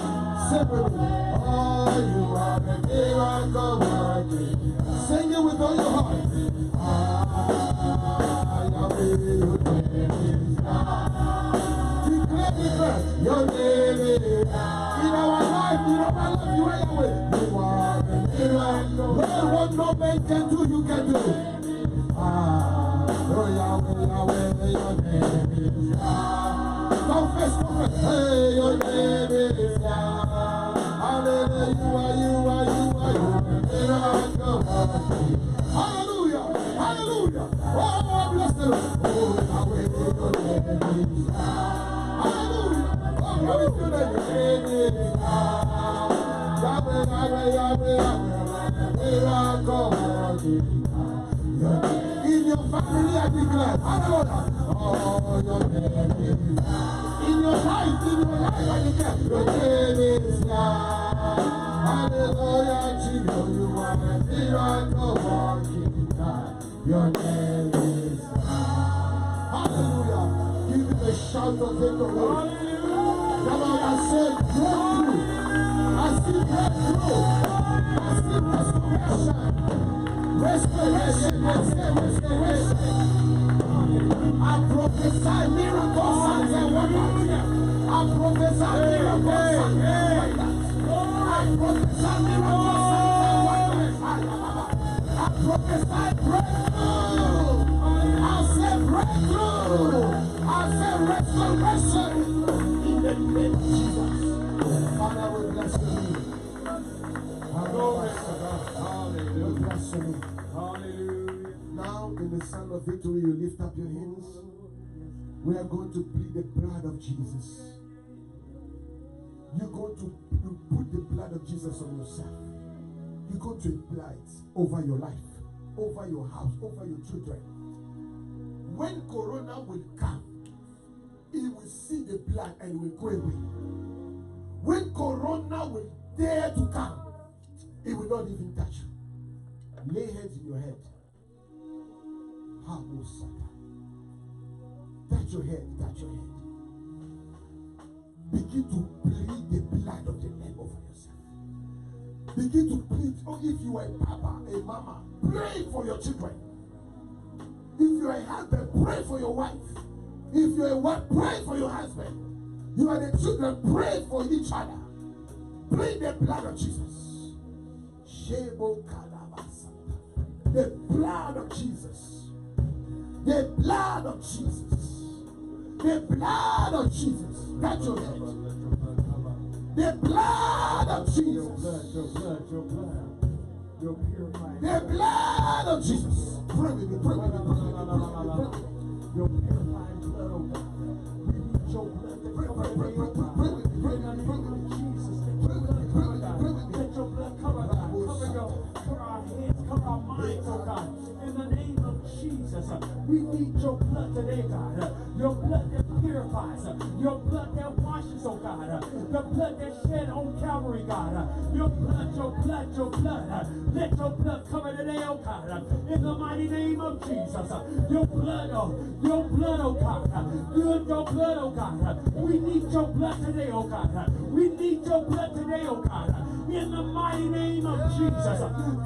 Oh, you are the miracle working. Sing it with all your heart. Yahweh, your name is Yahweh. Declare, your name is Yahweh. In our life, you are Yahweh. You are the miracle. What no man can do, you can do. Oh, Yahweh, your name is Yahweh. Confess. Hey, your name is Yahweh. Hallelujah, you are miracle. Hallelujah. Oh, bless the Lord. Oh, Yahweh, your name is Yahweh. Hallelujah. Oh, what is your name? Yahweh. Miracle. In your family, I declare, hallelujah. Oh, your name is in your life, I declare, your name is Yahweh. Hallelujah, Jesus, you are a miracle working God. Your name is Yahweh. Hallelujah. Give him a shout of victory. Come on, I said breakthrough. I see breakthrough. I see restoration. Restoration. I prophesy miracles, signs and wonders. I prophesy miracles, signs and wonders. I prophesy miracles, signs and wonders. I prophesy breakthrough. I say breakthrough. I say restoration in the name of Jesus. Father, we bless you. Hallelujah. Now, in the sound of victory, you lift up your hands. We are going to plead the blood of Jesus. You're going to put the blood of Jesus on yourself. You're to apply it over your life, over your house, over your children. When Corona will come, he will see the blood and will go away. When Corona will dare to come, it will not even touch you. Lay hands in your head. Touch your head, touch your head. Begin to plead the blood of the Lamb over yourself. Begin to plead. Oh, if you are a papa, a mama, pray for your children. If you are a husband, pray for your wife. If you are a wife, pray for your husband. You are the children, pray for each other. Plead the blood of Jesus. The blood of Jesus. The blood of Jesus. The blood of Jesus. Touch your head. The blood of Jesus. Your blood. Your purifying. The blood of Jesus. Pray with me, pray with me, pray with me, pray with me, pray with me. Your purifying blood, oh God. We need your blood to cover the name of God. In the name of Jesus. Let your blood cover God. Let your blood cover God. Cover our heads, cover our minds, oh God. In the name of Jesus. We need your blood today, God. Your blood that purifies. Your blood that washes, oh God. The blood that shed on Calvary, God. Your blood, your blood, your blood. Let your blood cover today, oh God. In the mighty name of Jesus. Your blood, oh God. Good, your blood, oh God. We need your blood today, oh God. We need your blood today, oh God. In the mighty name of Jesus.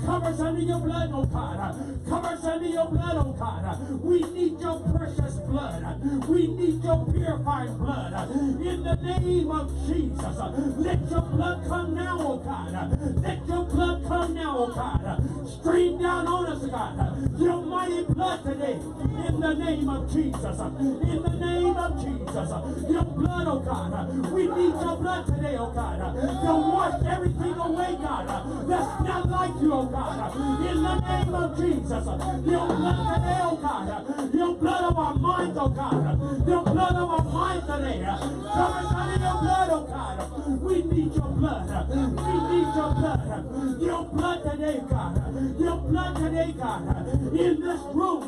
Cover us under your blood, oh God. Cover us under your blood, oh God. We need your precious blood. We need your purifying blood. In the name of Jesus. Let your blood come now, oh God. Let your blood come now, oh God. Stream down on us, God. Your mighty blood today. In the name of Jesus. In the name of Jesus. Your blood, oh God. We need your blood today, oh God. To wash everything away, God. That's not like you, oh God. In the name of Jesus. Your blood today, oh God. Your blood of our minds, oh God. Your blood of our minds today. Cover us under your blood, oh God. We need your blood. We need your blood. Your blood today, God. Your blood today, God. In this room.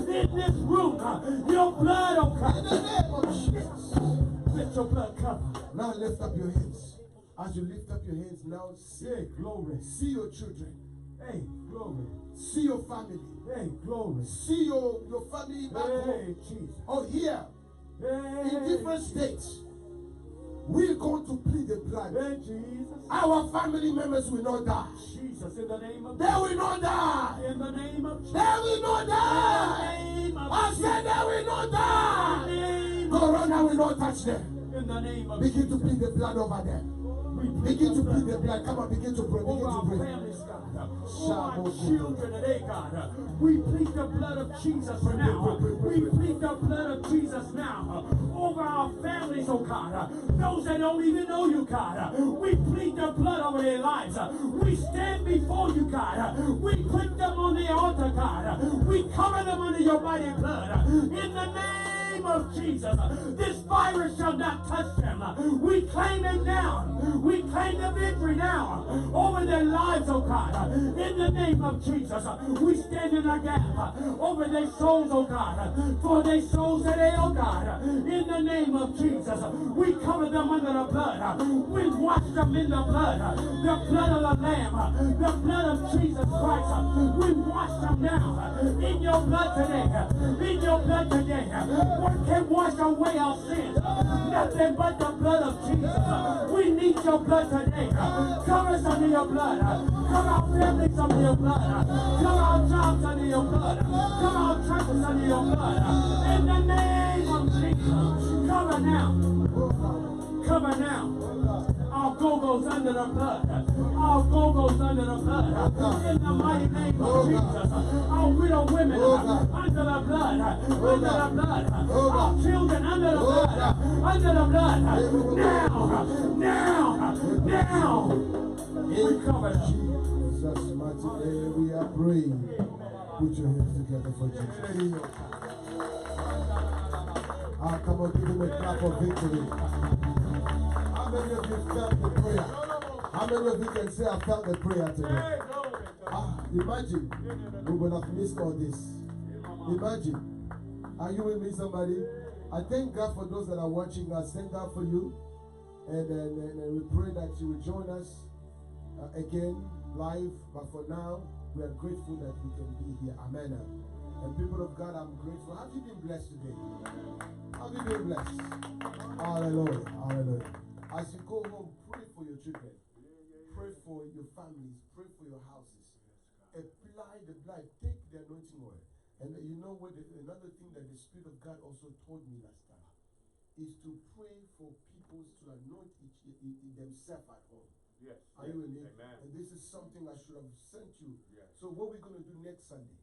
In this room. Your blood, oh God. In the name of Jesus. Let your blood cover. Now lift up your hands. As you lift up your hands now, say glory. See your children. Hey, glory. See your family. Hey, glory. See your family back home. Jesus. Or here. In different states. We're going to plead the blood. Hey, Jesus. Our family members will not die. Jesus, in the name of Jesus. They will not die. In the name of Jesus. They will not die. In the name of I said they will not die. In the name of Corona will not touch them. In the name of begin to plead the blood over them. Begin to plead the blood. Come on, begin to pray. Begin over to pray. Our families, God. Over our children today, God. We plead the blood of Jesus now. We plead the blood of Jesus now. Over our families, oh God. Those that don't even know you, God. We plead the blood over their lives. We stand before you, God. We put them on the altar, God. We cover them under your mighty blood. In the name of Jesus. This virus shall not touch them. We claim it now. We claim the victory now over their lives, oh God. In the name of Jesus. We stand in a gap over their souls, oh God. For their souls today, oh God. In the name of Jesus. We cover them under the blood. We wash them in the blood. The blood of the Lamb. The blood of Jesus Christ. We wash them now. In your blood today. In your blood today. What can wash away our sins? Nothing but the blood of Jesus. We need your blood today. Cover us under your blood. Cover our families under your blood. Cover our jobs under your blood. Cover our churches under your blood. In the name of Jesus. Cover now. Cover now. Our go-go's under the blood. Our go-go's under the blood. In the mighty name of Jesus. Our widow women under the blood. Under the blood. Our children under the blood. Under the blood. Now. We cover Jesus' mighty name. We are praying. Put your hands together for Jesus. Come on, give him a clap of victory. How many of you felt the prayer? How many of you can say I felt the prayer today? Imagine, we would have missed all this. Imagine. Are you with me, somebody? I thank God for those that are watching us. Thank God for you. And we pray that you will join us again live. But for now, we are grateful that we can be here. Amen. And people of God, I'm grateful. Have you been blessed today? Have you been blessed? Hallelujah. Hallelujah. As you go home, pray for your children. Pray for your families. Pray for your houses. Apply the blood. Take the anointing oil. And you know what? Another thing that the Spirit of God also told me last time is to pray for people to anoint themselves at home. Yes. Are you with me? Amen. And this is something I should have sent you. Yes. So what we're going to do next Sunday,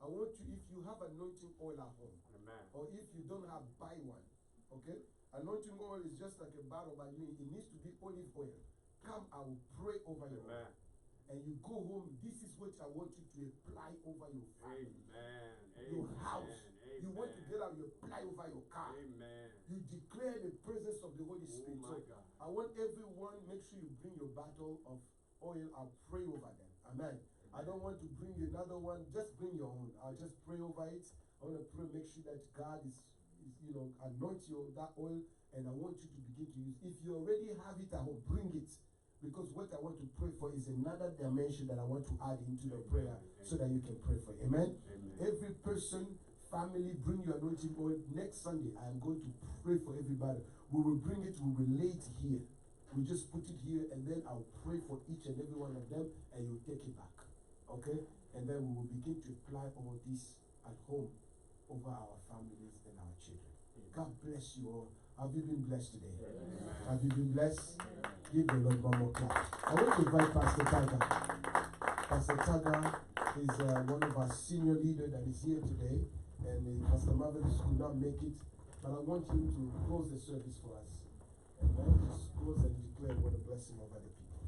I want you, if you have anointing oil at home, Amen. or if you don't have, buy one. Okay? Anointing oil is just like a bottle, but it needs to be olive oil. Come, I will pray over your Amen. home. And you go home, this is what I want you to apply over your family. Amen. Your Amen. house. Amen. You want to get out, you apply over your car. Amen. You declare the presence of the Holy Spirit. Oh my So God. I want everyone, make sure you bring your bottle of oil. I'll pray over them. Amen. I don't want to bring another one. Just bring your own. I'll just pray over it. I want to pray, make sure that God is anoint that oil, and I want you to begin to use. If you already have it at home, bring it. Because what I want to pray for is another dimension that I want to add into the prayer so that you can pray for it. Amen? Amen. Every person, family, bring your anointing oil. Next Sunday, I am going to pray for everybody. We will bring it, we will lay it here. We just put it here, and then I'll pray for each and every one of them, and you take it back. Okay? And then we will begin to apply all this at home over our families and our children. God bless you all. Have you been blessed today? Amen. Have you been blessed? Amen. Give the Lord one more clap. I want to invite Pastor Taga. Pastor Taga is one of our senior leaders that is here today. And Pastor Marvelous could not make it. But I want him to close the service for us. And then just close and declare what a blessing over the people.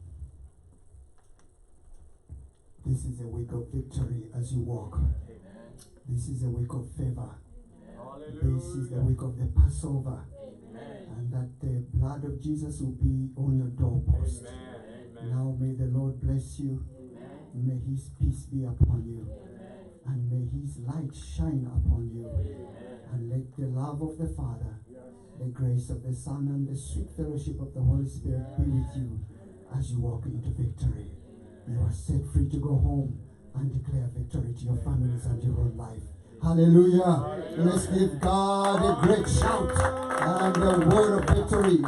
This is a week of victory as you walk. Amen. This is a week of favor. Hallelujah. This is the week of the Passover. Amen. And that the blood of Jesus will be on your doorpost. Amen. Now may the Lord bless you. Amen. May his peace be upon you. Amen. And may his light shine upon you. Amen. And let the love of the Father, the grace of the Son, and the sweet fellowship of the Holy Spirit be with you as you walk into victory. You are set free to go home and declare victory to your families and your own life. Hallelujah. Let's give God a great shout and a word of victory.